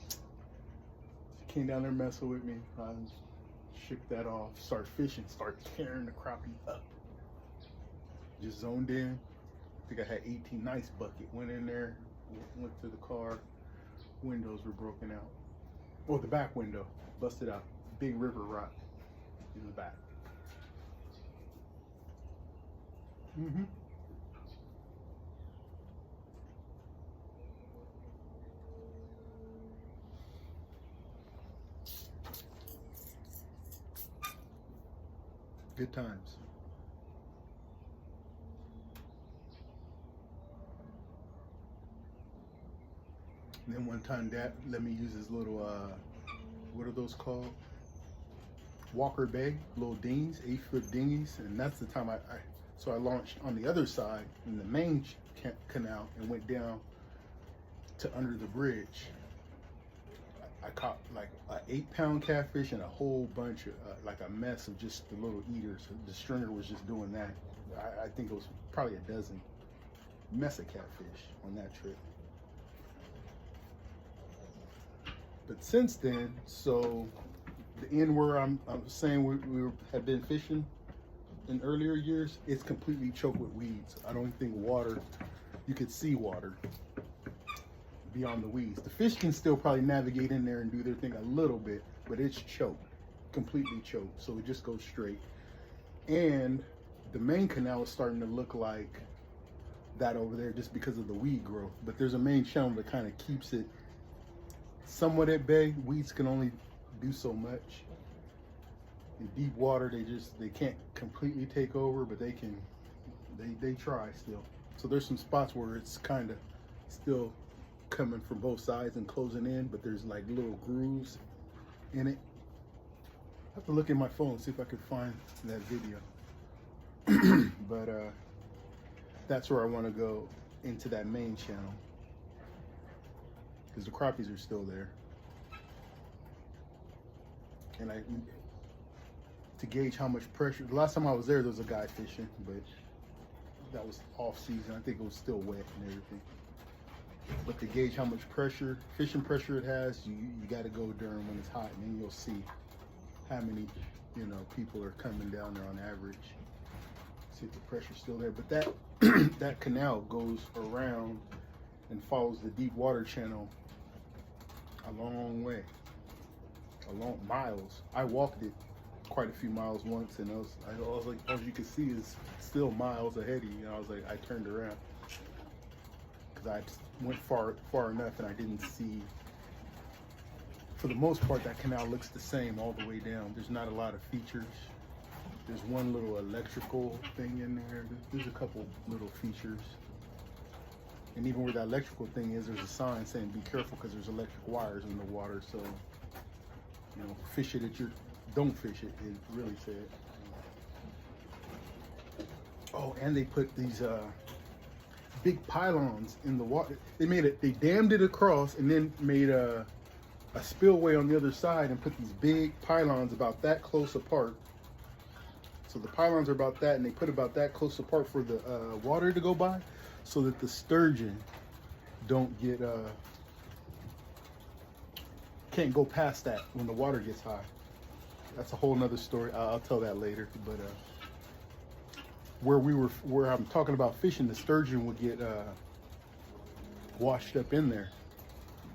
she came down there messing with me. I shook that off, started fishing, started tearing the crappie up. Just zoned in. I think I had 18, nice bucket. Went in there, went to the car. Windows were broken out. Oh, the back window busted out. Big river rock in the back. Mm-hmm. Good times. And then one time Dad let me use his little, what are those called? Walker Bay, little dinghies, 8-foot dinghies. And that's the time so I launched on the other side in the main canal and went down to under the bridge. I caught like an 8-pound catfish and a whole bunch of, like a mess of just the little eaters. The stringer was just doing that. I think it was probably a dozen mess of catfish on that trip. But since then, so the end where I'm saying we have been fishing in earlier years, it's completely choked with weeds. I don't think water, you could see water beyond the weeds. The fish can still probably navigate in there and do their thing a little bit, but it's choked, completely choked. So it just goes straight. And the main canal is starting to look like that over there just because of the weed growth. But there's a main channel that kind of keeps it somewhat at bay. Weeds can only do so much. In deep water, they can't completely take over, but they try still. So there's some spots where it's kind of still coming from both sides and closing in, but there's like little grooves in it. I have to look in my phone and see if I could find that video. But that's where I want to go, into that main channel. because the crappies are still there. And to gauge how much pressure, the last time I was there was a guy fishing, but that was off season. I think it was still wet and everything. But to gauge how much pressure, fishing pressure it has, you got to go during when it's hot, and then you'll see how many, you know, people are coming down there on average. See if the pressure's still there. But that that canal goes around and follows the deep water channel a long way, a long miles. I walked it quite a few miles once, and I was like, all you can see is still miles ahead of you. And I was like, I turned around because I went far enough, and I didn't see. For the most part, that canal looks the same all the way down. There's not a lot of features. There's one little electrical thing in there. There's a couple little features. And even where that electrical thing is, there's a sign saying be careful because there's electric wires in the water. So, you know, fish it don't fish it, it really said. Oh, and they put these big pylons in the water. They dammed it across and then made a spillway on the other side and put these big pylons about that close apart. So the pylons are about that, and they put about that close apart for the water to go by, so that the sturgeon don't get can't go past that when the water gets high. That's a whole nother story. I'll tell that later. But where I'm talking about fishing, the sturgeon would get washed up in there,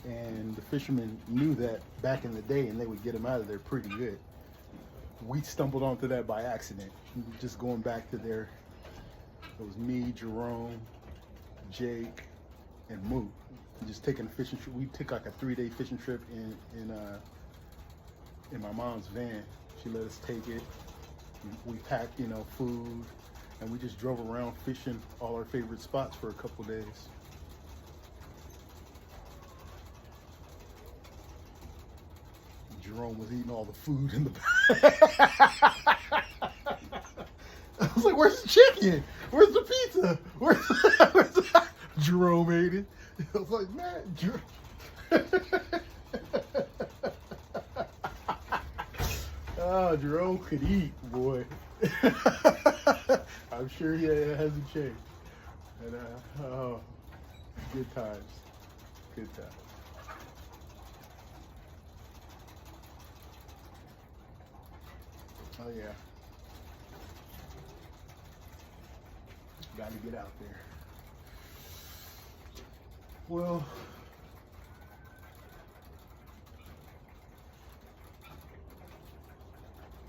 and the fishermen knew that back in the day, and they would get them out of there pretty good. We stumbled onto that by accident. Just going back to there, it was me, Jerome, Jake, and Moot. Just taking a fishing trip. We took like a 3-day fishing trip in my mom's van. She let us take it. We packed, you know, food, and we just drove around fishing all our favorite spots for a couple days. Jerome was eating all the food in the back. I was like, where's the chicken? Where's the pizza? Where's Jerome ate it. I was like, man, oh, Jerome could eat, boy. I'm sure he hasn't changed. And oh, good times. Good times. Oh yeah. Got to get out there. Well,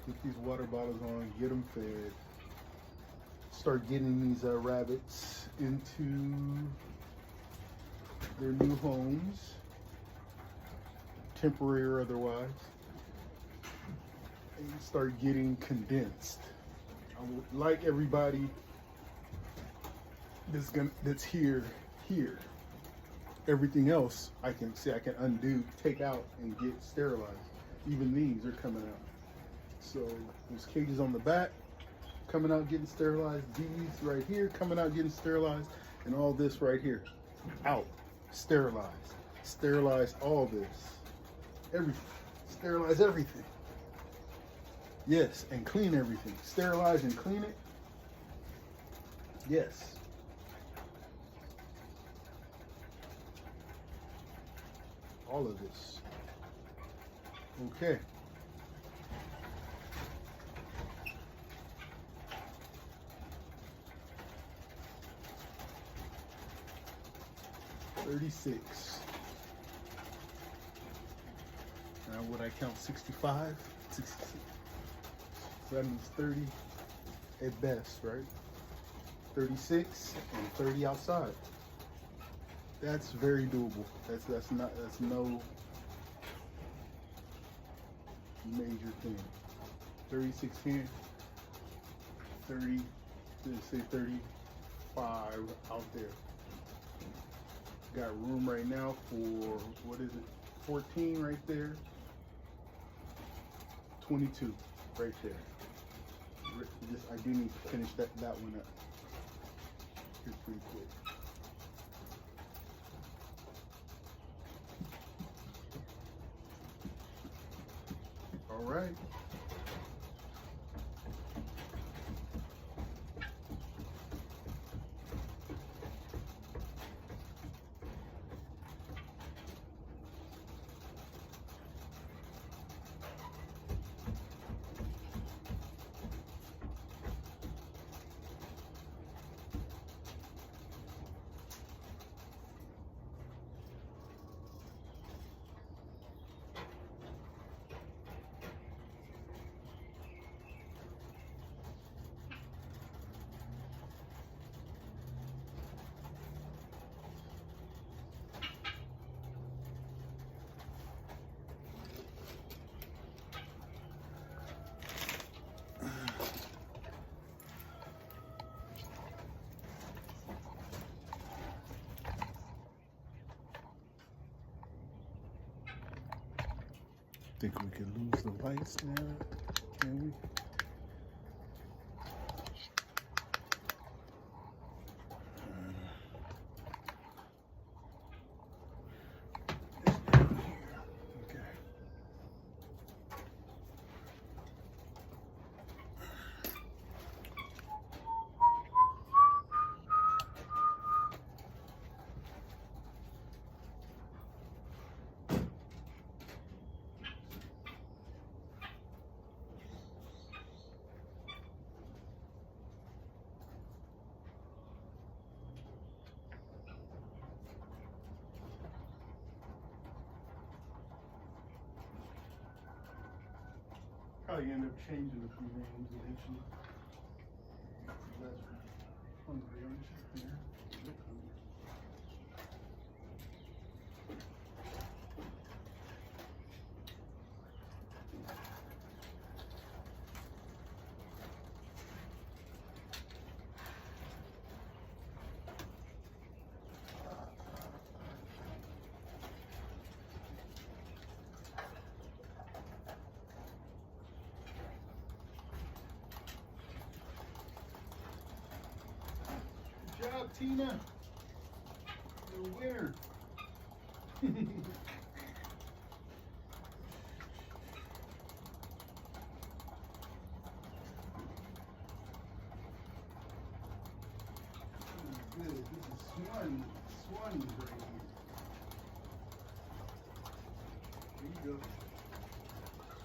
get these water bottles on, get them fed, start getting these rabbits into their new homes, temporary or otherwise, and start getting condensed. I would like everybody that's here. Everything else I can undo, take out, and get sterilized. Even these are coming out. So there's cages on the back coming out getting sterilized. These right here coming out getting sterilized, and all this right here out sterilized. Sterilize all this, everything. Sterilize everything. Yes, and clean everything. Sterilize and clean it. Yes. All of this. Okay. $36. Now would I count 65? 66. So that means 30 at best, right? 36 and 30 outside. That's very doable. That's no major thing. 36 here, 30, let's say 35 out there. Got room right now for, what is it, 14 right there, 22 right there. I do need to finish that one up here pretty quick. All right. Think we can lose the lights now? Can we? Okay. Probably end up changing a few names eventually. Hungry, aren't you? Yeah. Good job, Tina. You're a winner. Good. This is Swan right here. There you go.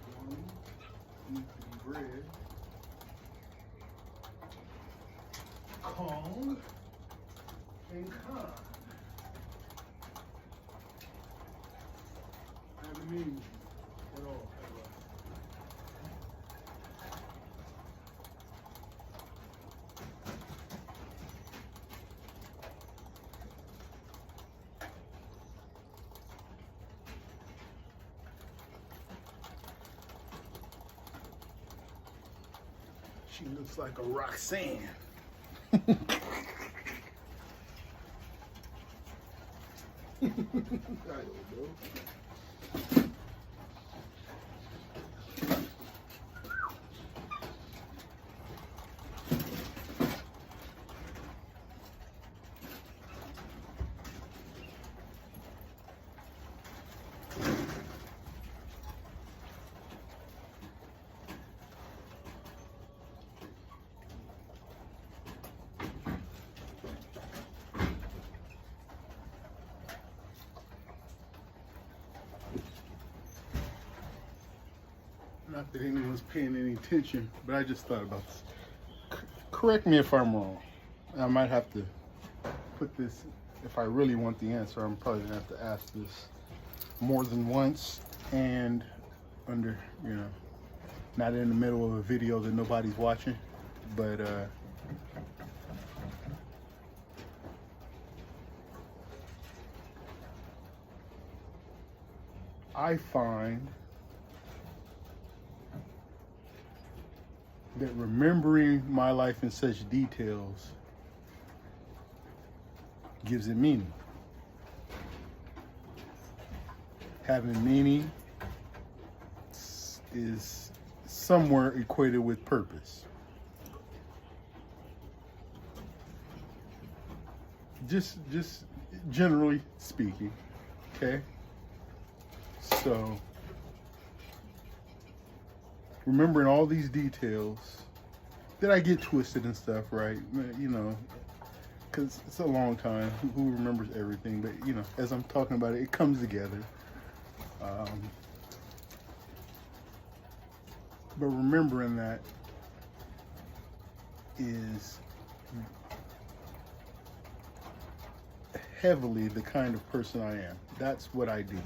Swan needs to be bred. Kong and Khan. I haven't mean at all. She looks like a Roxanne. I don't know. Not that anyone's paying any attention, but I just thought about this. Correct me if I'm wrong. I might have to put this, if I really want the answer, I'm probably gonna have to ask this more than once and under, you know, not in the middle of a video that nobody's watching, but I find that remembering my life in such details gives it meaning. Having meaning is somewhere equated with purpose. Just generally speaking, okay? So remembering all these details that I get twisted and stuff, right? You know, because it's a long time. Who remembers everything? But, you know, as I'm talking about it, it comes together. But remembering that is heavily the kind of person I am. That's what I do.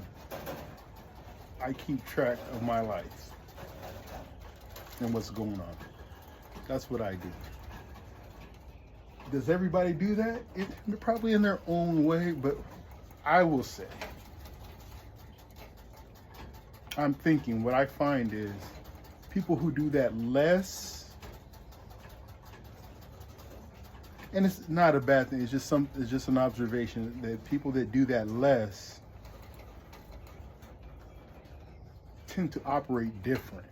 I keep track of my life and what's going on. That's what I do. Does everybody do that? Probably in their own way, but I will say, I'm thinking what I find is people who do that less, and it's not a bad thing, it's just an observation that people that do that less tend to operate different.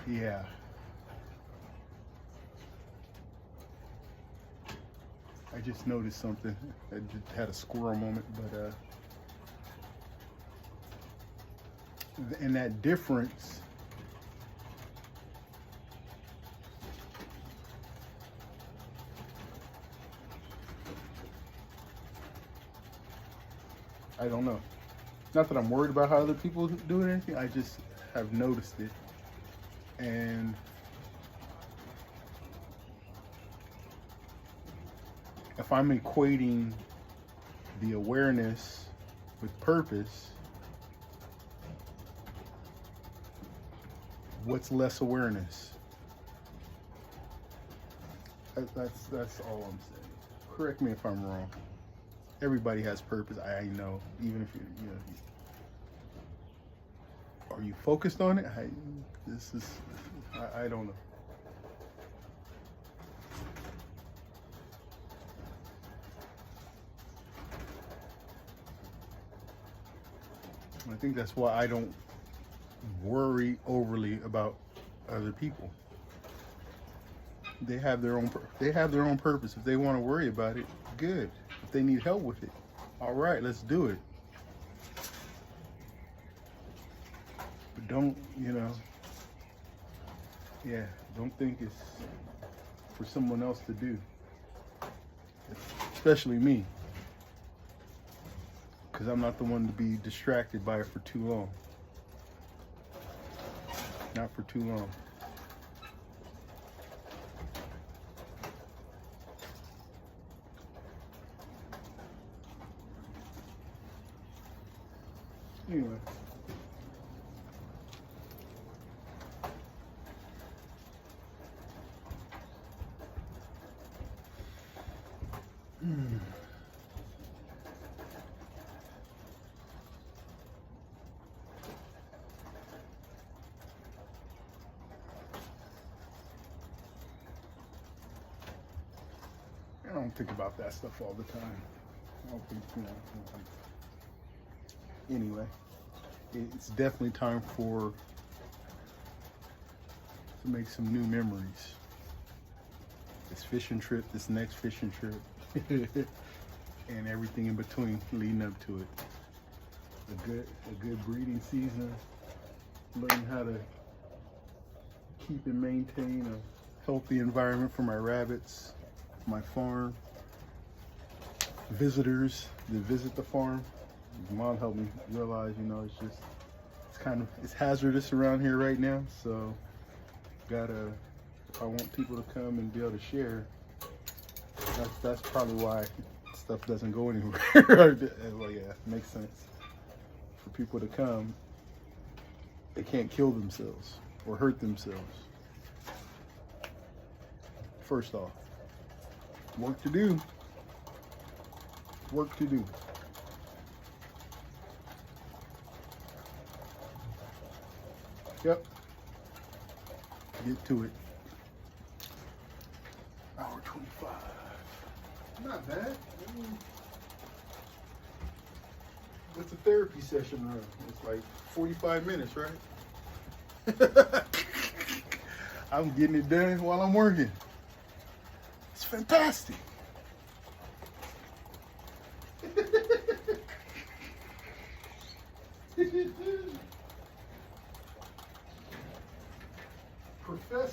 Yeah. I just noticed something. I just had a squirrel moment, but and that difference I don't know. Not that I'm worried about how other people do it or anything. I just have noticed it. And if I'm equating the awareness with purpose, what's less awareness? That's all I'm saying. Correct me if I'm wrong. Everybody has purpose. I know, even if you know. Are you focused on it? I don't know. I think that's why I don't worry overly about other people. They have their own purpose. If they want to worry about it, good. If they need help with it, all right, let's do it. But don't, don't think it's for someone else to do. Especially me. Because I'm not the one to be distracted by it for too long. Not for too long. Anyway. I don't think about that stuff all the time. I don't think, Anyway, it's definitely time to make some new memories. This fishing trip, this next fishing trip, and everything in between leading up to it. A good breeding season, learning how to keep and maintain a healthy environment for my rabbits, my farm, visitors that visit the farm. Mom helped me realize, it's hazardous around here right now. So if I want people to come and be able to share, that's probably why stuff doesn't go anywhere. Well, yeah, makes sense. For people to come, they can't kill themselves or hurt themselves. First off, work to do. Work to do. Yep. Get to it. Hour 25. Not bad. What's a therapy session run? It's like 45 minutes, right? I'm getting it done while I'm working. It's fantastic.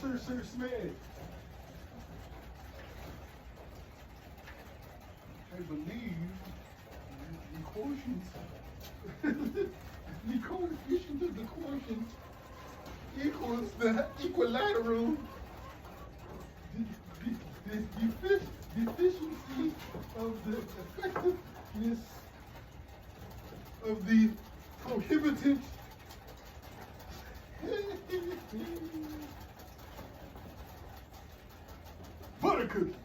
Sir Smith. I believe the quotient, the coefficient of the quotient equals the equilateral deficiency of the effectiveness of the prohibited butter cookies.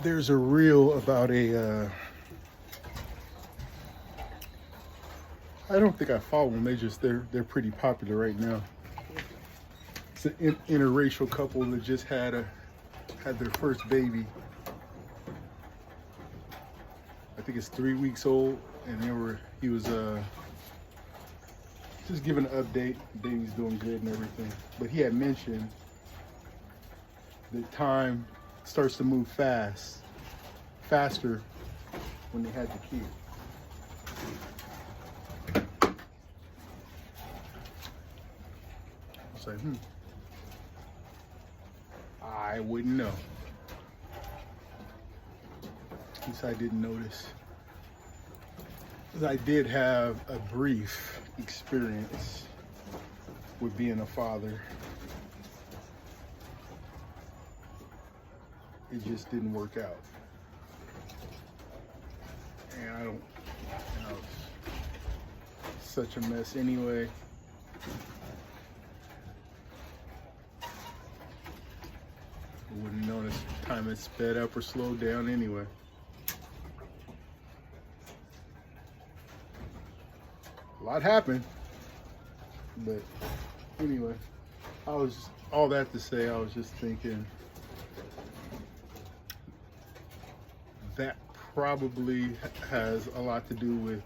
There's a reel about a, I don't think I follow them. They're pretty popular right now. It's an interracial couple that just had their first baby. I think it's 3 weeks old, and he was just giving an update. The baby's doing good and everything. But he had mentioned that time starts to move faster when they had the kid. I was like, I wouldn't know. At least I didn't notice. Because I did have a brief experience with being a father. It just didn't work out. And I don't, it's such a mess anyway. I wouldn't notice time had sped up or slowed down anyway. A lot happened, but anyway, all that to say, I was just thinking that probably has a lot to do with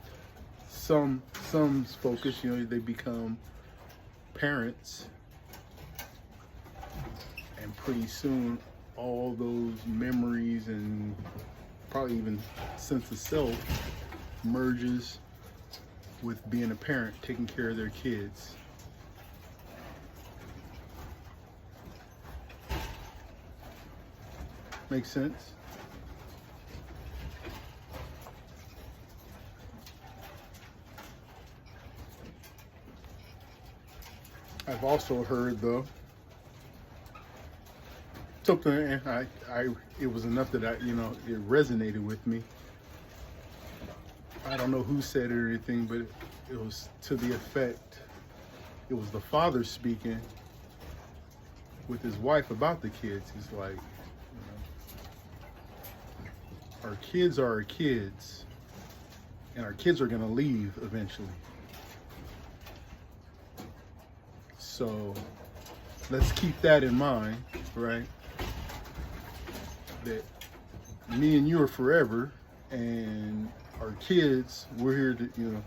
some's focus. You know, they become parents, and pretty soon all those memories and probably even sense of self merges with being a parent, taking care of their kids. Makes sense? I've also heard, though, something, and it was enough that it resonated with me. I don't know who said it or anything, but it was to the effect, it was the father speaking with his wife about the kids. He's like, our kids are our kids. and our kids are going to leave eventually. So let's keep that in mind, right? That me and you are forever, and our kids, we're here to,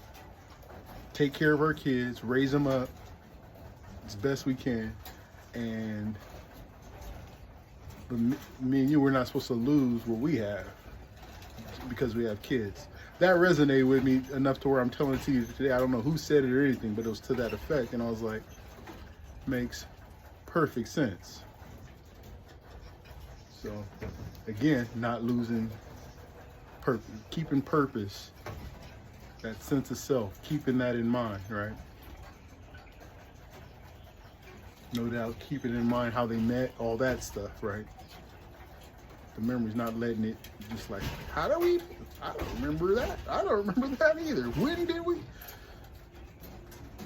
take care of our kids, raise them up as best we can. But me and you, we're not supposed to lose what we have because we have kids. That resonated with me enough to where I'm telling it to you today. I don't know who said it or anything, but it was to that effect. And I was like, makes perfect sense. So again, not losing purpose, keeping purpose, that sense of self, keeping that in mind, right? No doubt, keeping in mind how they met, all that stuff, right? The memory's not letting it just like, I don't remember that. I don't remember that either. When did we?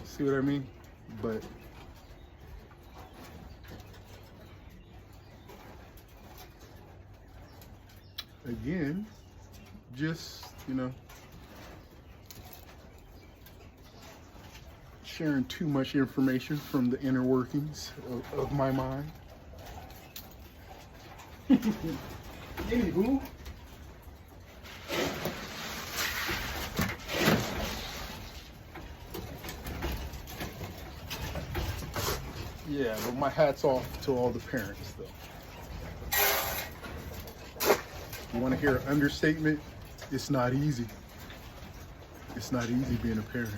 See what I mean? But again, just, sharing too much information from the inner workings of my mind. Anywho, yeah, but my hat's off to all the parents, though. You want to hear an understatement? It's not easy. It's not easy being a parent.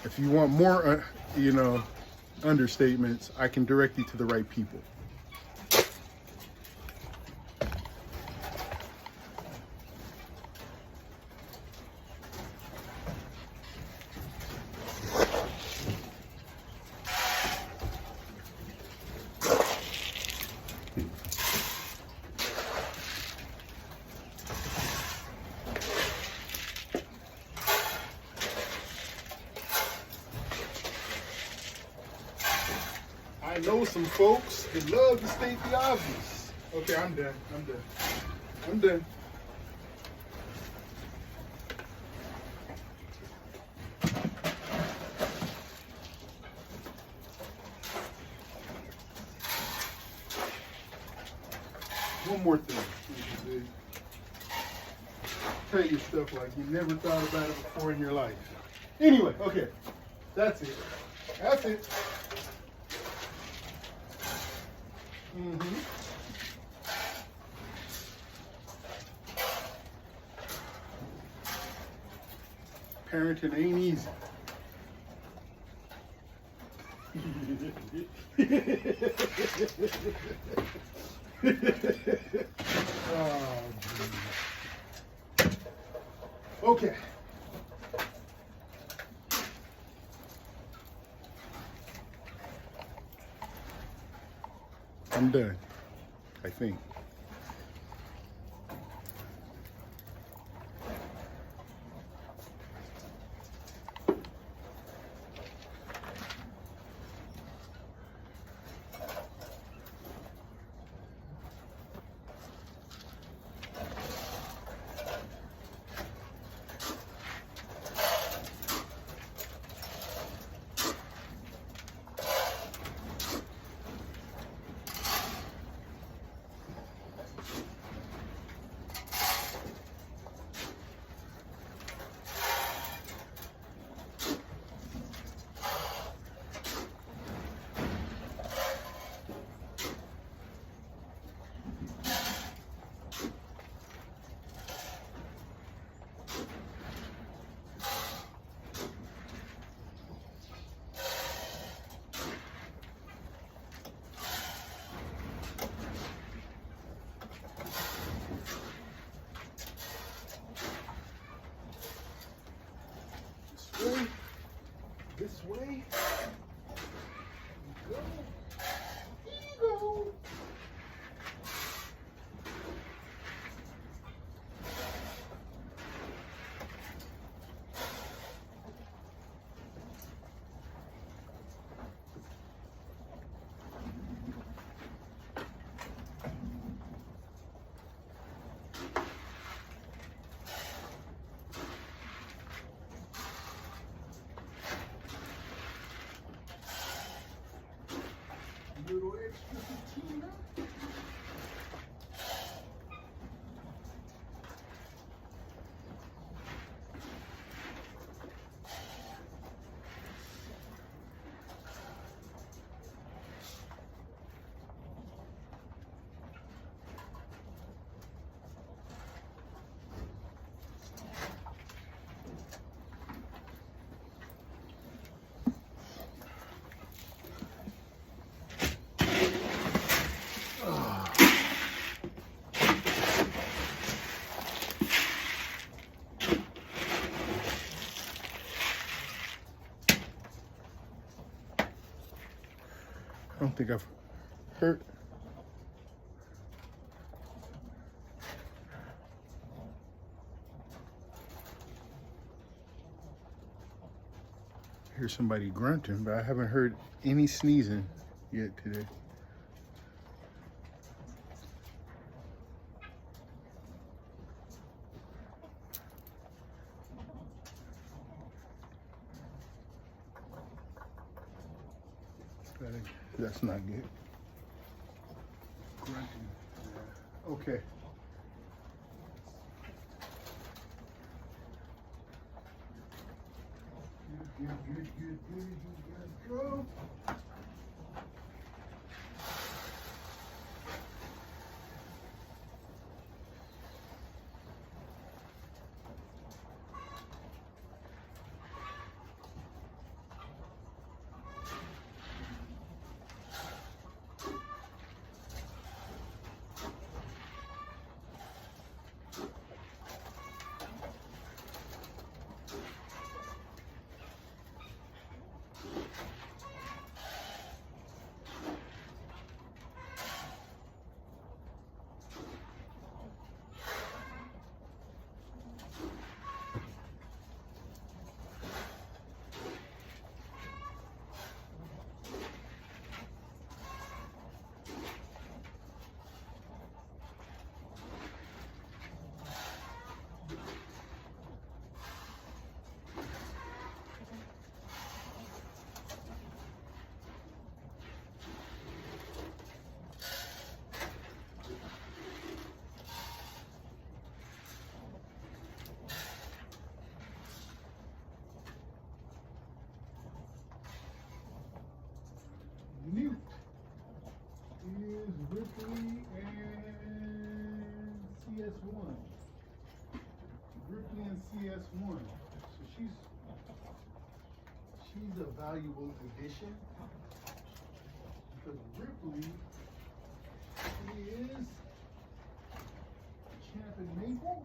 If you want more, understatements, I can direct you to the right people. I know some folks that love to state the obvious. Okay, I'm done. One more thing. Tell you stuff like you never thought about it before in your life. Anyway, okay. That's it. Parenting ain't easy. Oh, okay. I'm done, I think. This way. Go. Go. I don't think I've heard. Hear somebody grunting, but I haven't heard any sneezing yet today. That's not good. Grunting. Yeah. Okay. Good. Go. Newt is Ripley and CS1. Ripley and CS1. So she's a valuable addition because Ripley is Champion Maple.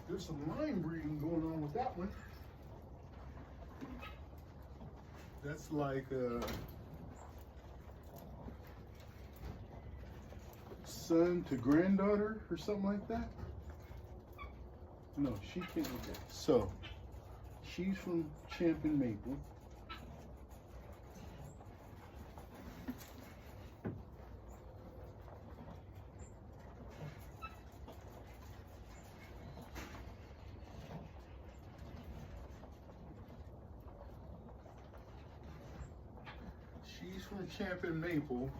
There's some line breeding going on with that one. That's like son to granddaughter or something like that. No, she can't do that. So she's from Champion Maple. She's from Champion Maple.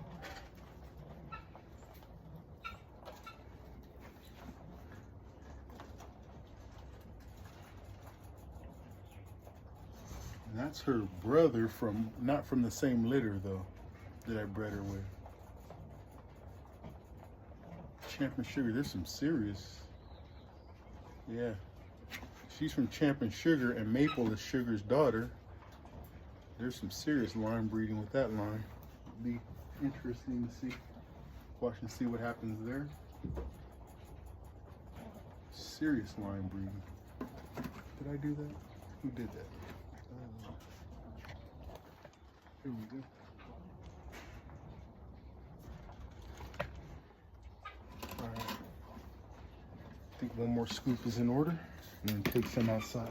And that's her brother from, not from the same litter though, that I bred her with. Champion Sugar, there's some serious, yeah. She's from Champion Sugar and Maple is Sugar's daughter. There's some serious line breeding with that line. It'll be interesting to see, watch and see what happens there. Serious line breeding. Did I do that? Who did that? Here we go. All right. I think one more scoop is in order, and then take some outside.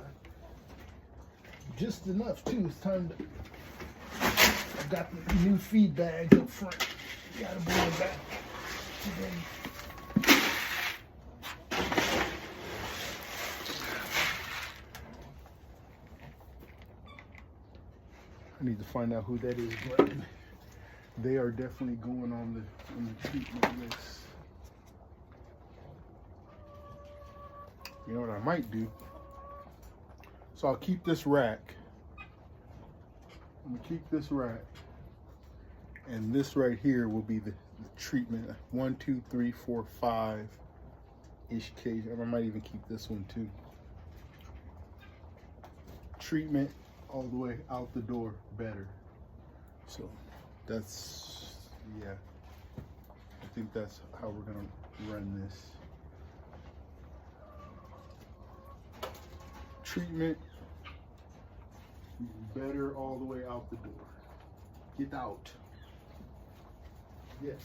Just enough too. It's time to. I've got the new feed bags up front. Gotta bring it back. I need to find out who that is, but they are definitely going on the treatment list. You know what I might do? So I'll keep this rack. I'm gonna keep this rack. And this right here will be the treatment. 1, 2, 3, 4, 5-ish cage. I might even keep this one too. Treatment all the way out the door better. So that's, yeah. I think that's how we're gonna run this. Treatment better all the way out the door. Get out. Yes.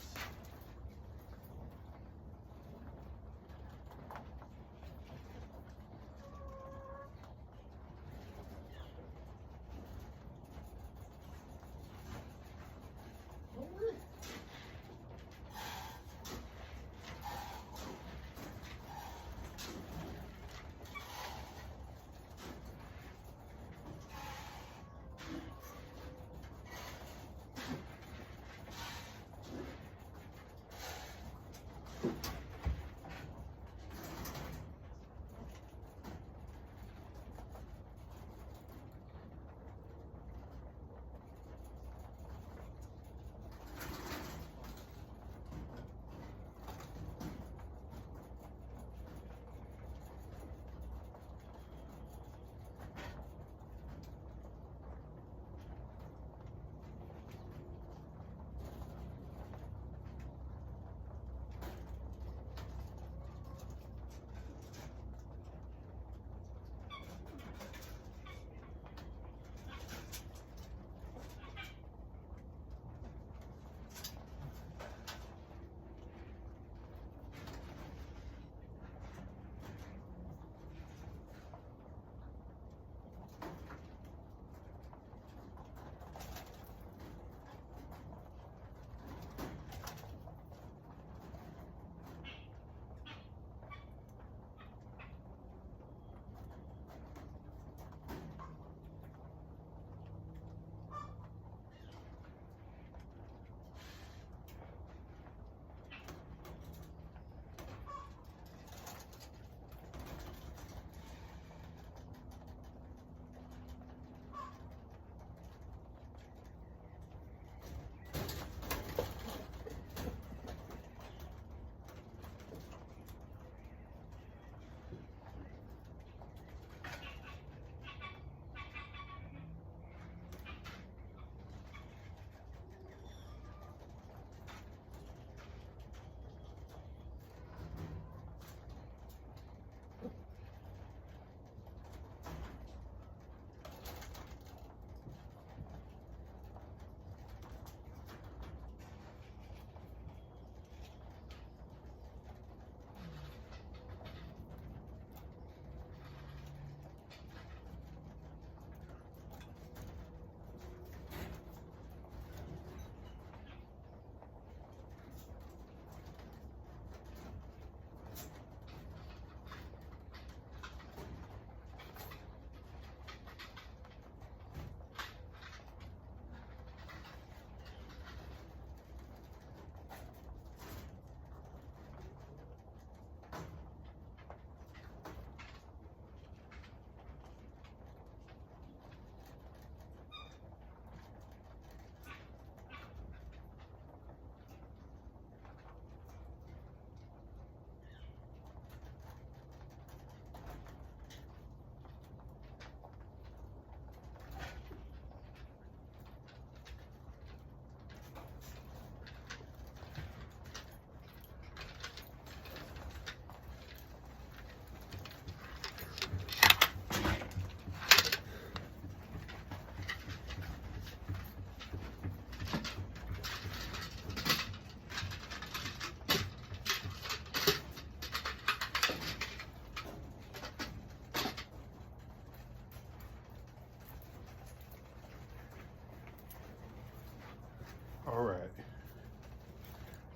All right.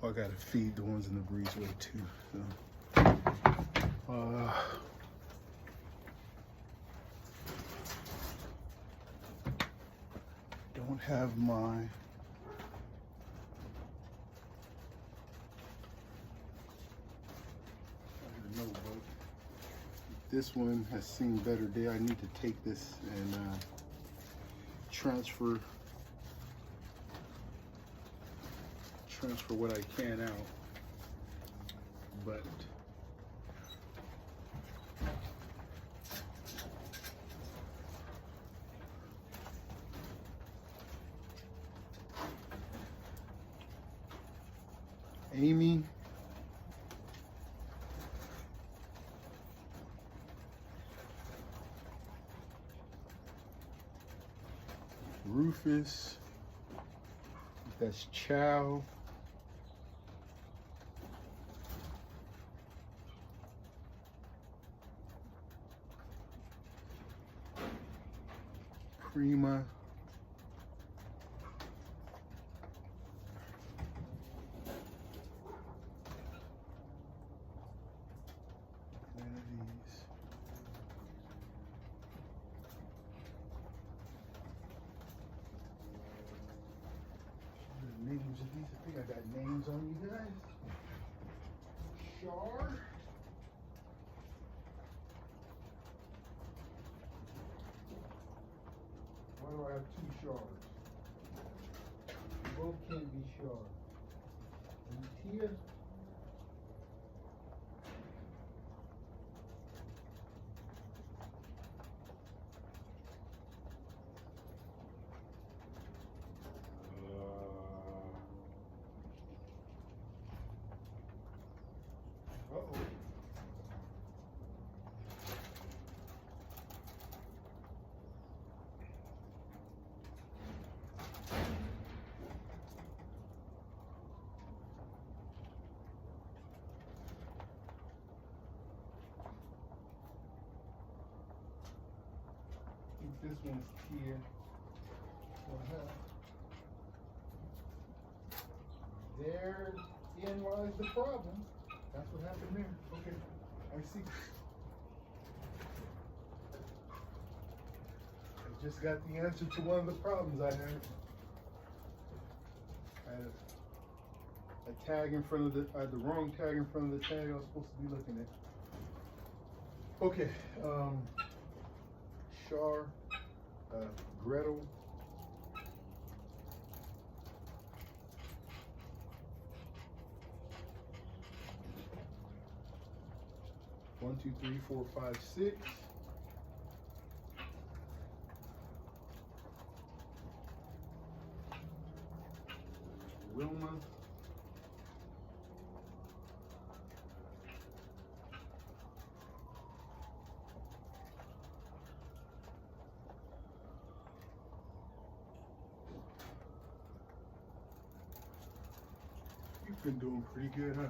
Well, I gotta feed the ones in the breezeway too. So, don't have my I don't know, but this one has seen better day. I need to take this and transfer what I can out, but Amy, Rufus, That's Chow. Prima. None of these. The names of these, I think I got names on you guys. Char. Why do I have two shards? Both can't be shard. And Tia. Uh-oh. I think this one's Tia. Therein lies the problem. That's what happened there. Okay, I see. I just got the answer to one of the problems I had. I had a tag in front of I had the wrong tag in front of the tag I was supposed to be looking at. Okay, Char, Gretel. One, two, three, four, five, six. Wilma. You've been doing pretty good, huh?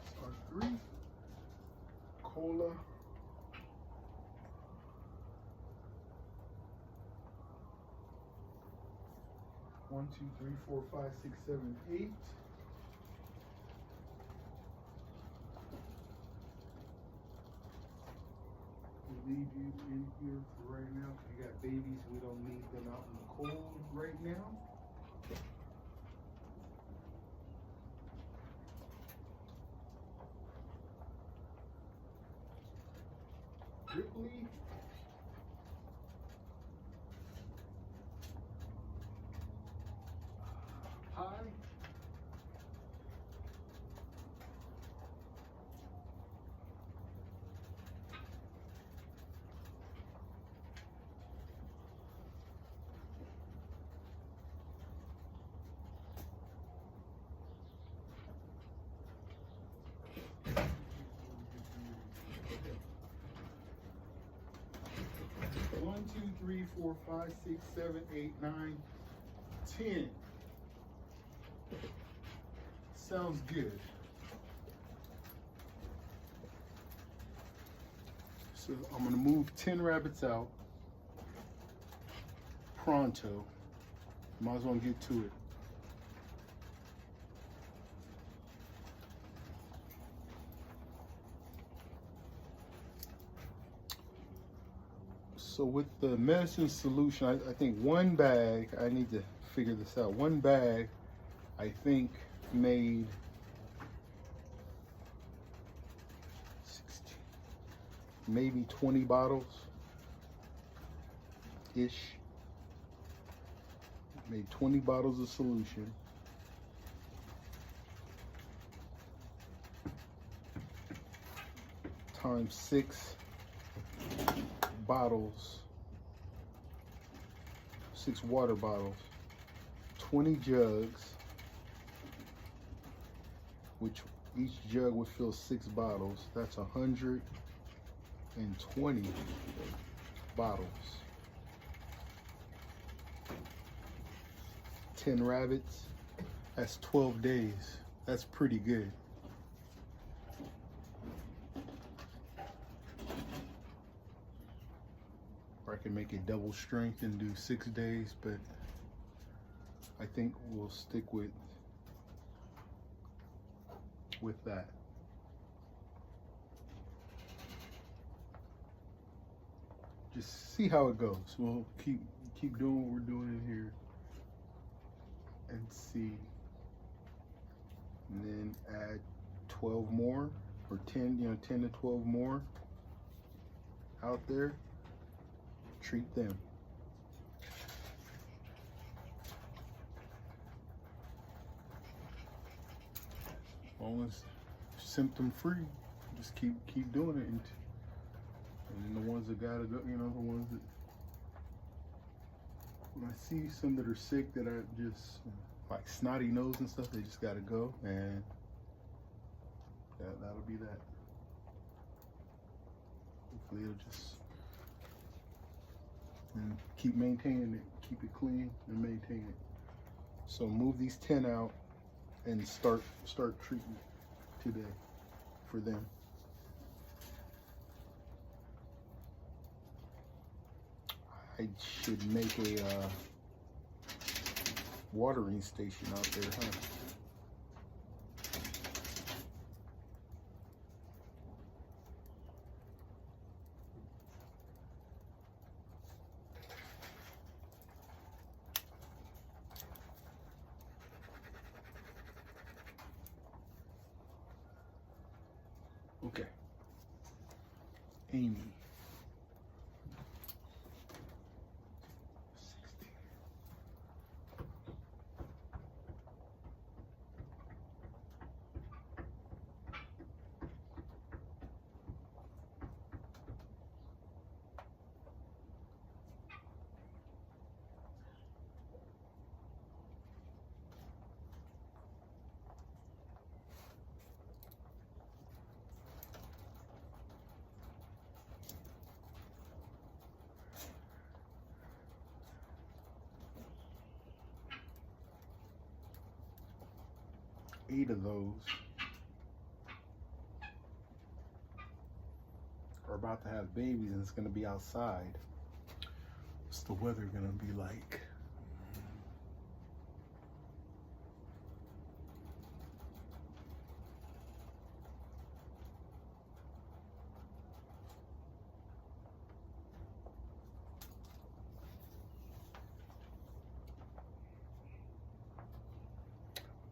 Star 3. Cola. One, two, three, four, five, six, seven, 8. We'll leave you in here for right now because you got babies. We don't need them out in the cold right now. Ripley. Pie. One, two, three, four, five, six, seven, 8, 9, 10. Sounds good. So I'm gonna move 10 rabbits out pronto. Might as well get to it. So with the medicine solution, I think one bag, I need to figure this out. One bag, I think, made 16, maybe 20 bottles ish. Made 20 bottles of solution. Times 6 bottles, 6 water bottles, 20 jugs, which Each jug would fill 6 bottles. That's 120 bottles. 10 rabbits. That's 12 days. That's pretty good. Or I can make it double strength and do 6 days, but I think we'll stick with that. Just see how it goes. We'll keep doing what we're doing in here and see. And then add 12 more or 10, 10 to 12 more out there. Treat them. As long as symptom free, just keep doing it. And then the ones that gotta go, the ones that, when I see some that are sick that are just like snotty nose and stuff, they just gotta go, and that'll be that. Hopefully it'll just, and keep maintaining it, keep it clean and maintain it. So move these 10 out and start treatment today for them. I should make a watering station out there, huh? Okay. Amy. 60. Eight of those are about to have babies, and it's going to be outside. What's the weather going to be like?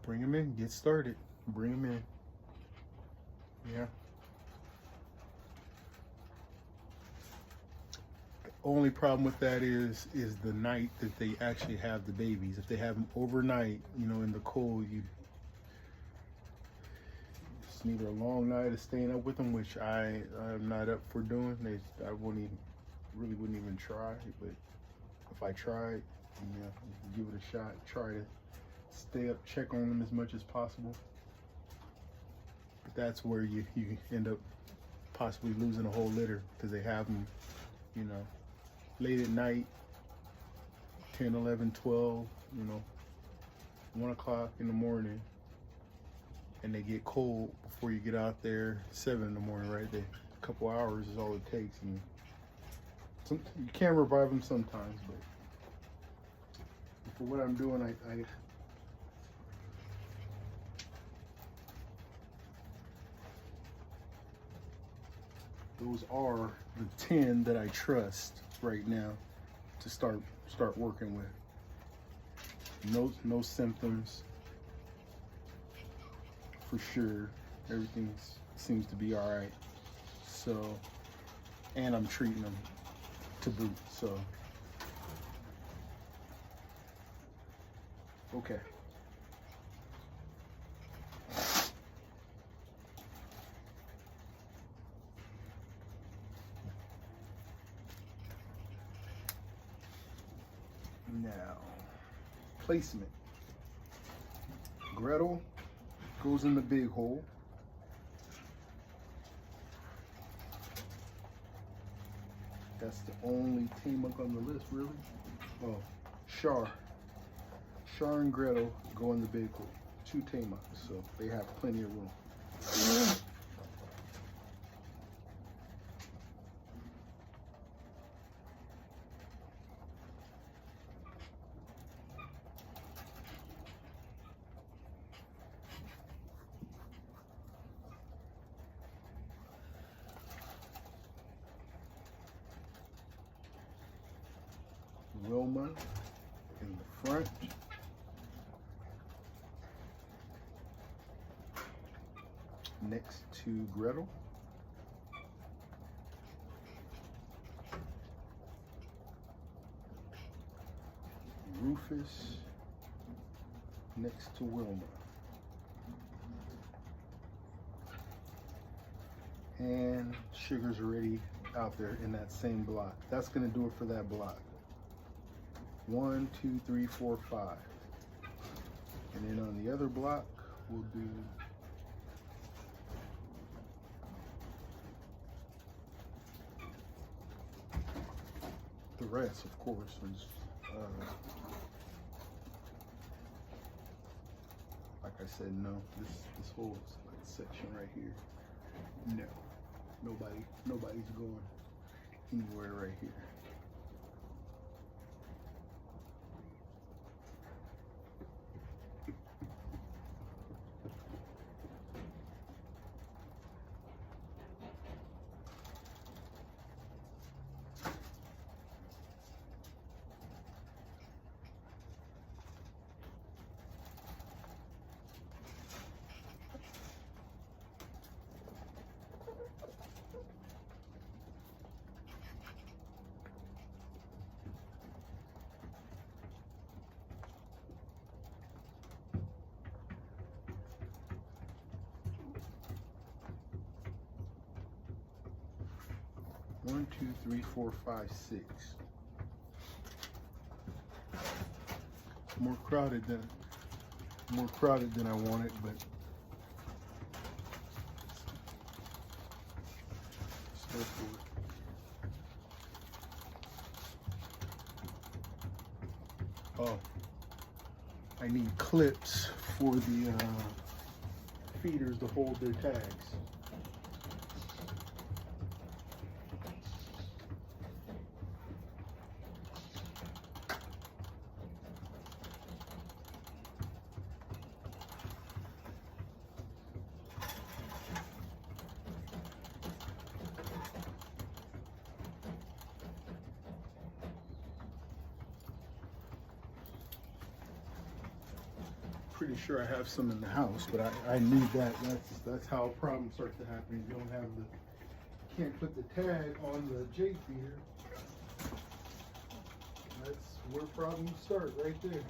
Bring them in, get started. Bring them in. Yeah. The only problem with that is the night that they actually have the babies. If they have them overnight, in the cold, it's either a long night of staying up with them, which I'm not up for doing. I wouldn't even try. But if I tried, give it a shot. Try to stay up, check on them as much as possible. But that's where you end up possibly losing a whole litter, because they have them, late at night, 10, 11, 12, 1 o'clock in the morning, and they get cold before you get out there, 7 in the morning, right there. A couple hours is all it takes, and you can revive them sometimes, but for what I'm doing, I those are the 10 that I trust right now to start working with. No symptoms for sure. Everything seems to be all right. So, and I'm treating them to boot. So, okay. Now, placement. Gretel goes in the big hole. That's the only Tiamat on the list, really. Oh, Char and Gretel go in the big hole. 2 Tiamats, so they have plenty of room. Wilma in the front. Next to Gretel. Rufus next to Wilma. And Sugar's already out there in that same block. That's gonna do it for that block. 1, 2, 3, 4, 5. And then on the other block, we'll do the rest, of course. Like I said, no, this whole section right here, no, nobody's going anywhere right here. One, 2, 3, 4, 5, 6. More crowded than I wanted, but let's go for it. Oh, I need clips for the feeders to hold their tags. Pretty sure I have some in the house, but I need that. That's how problems start to happen. You don't have can't put the tag on the J feeder. That's where problems start, right there.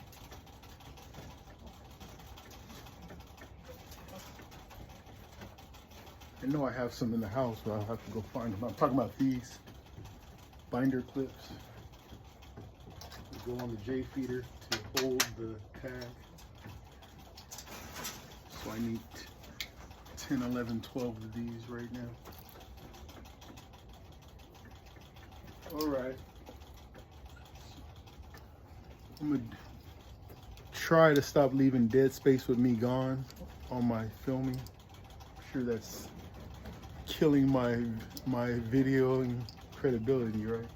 I know I have some in the house, but I'll have to go find them. I'm talking about these binder clips. They go on the J feeder to hold the tag. So I need 10, 11, 12 of these right now. All right. I'm gonna try to stop leaving dead space with me gone on my filming. I'm sure that's killing my videoing credibility, right?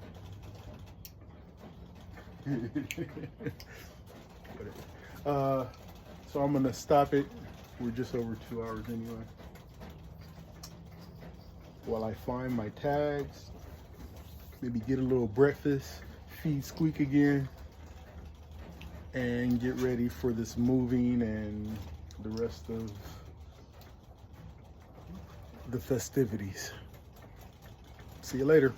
So I'm gonna stop it. We're just over 2 hours anyway. While I find my tags, maybe get a little breakfast, feed Squeak again, and get ready for this moving and the rest of the festivities. See you later.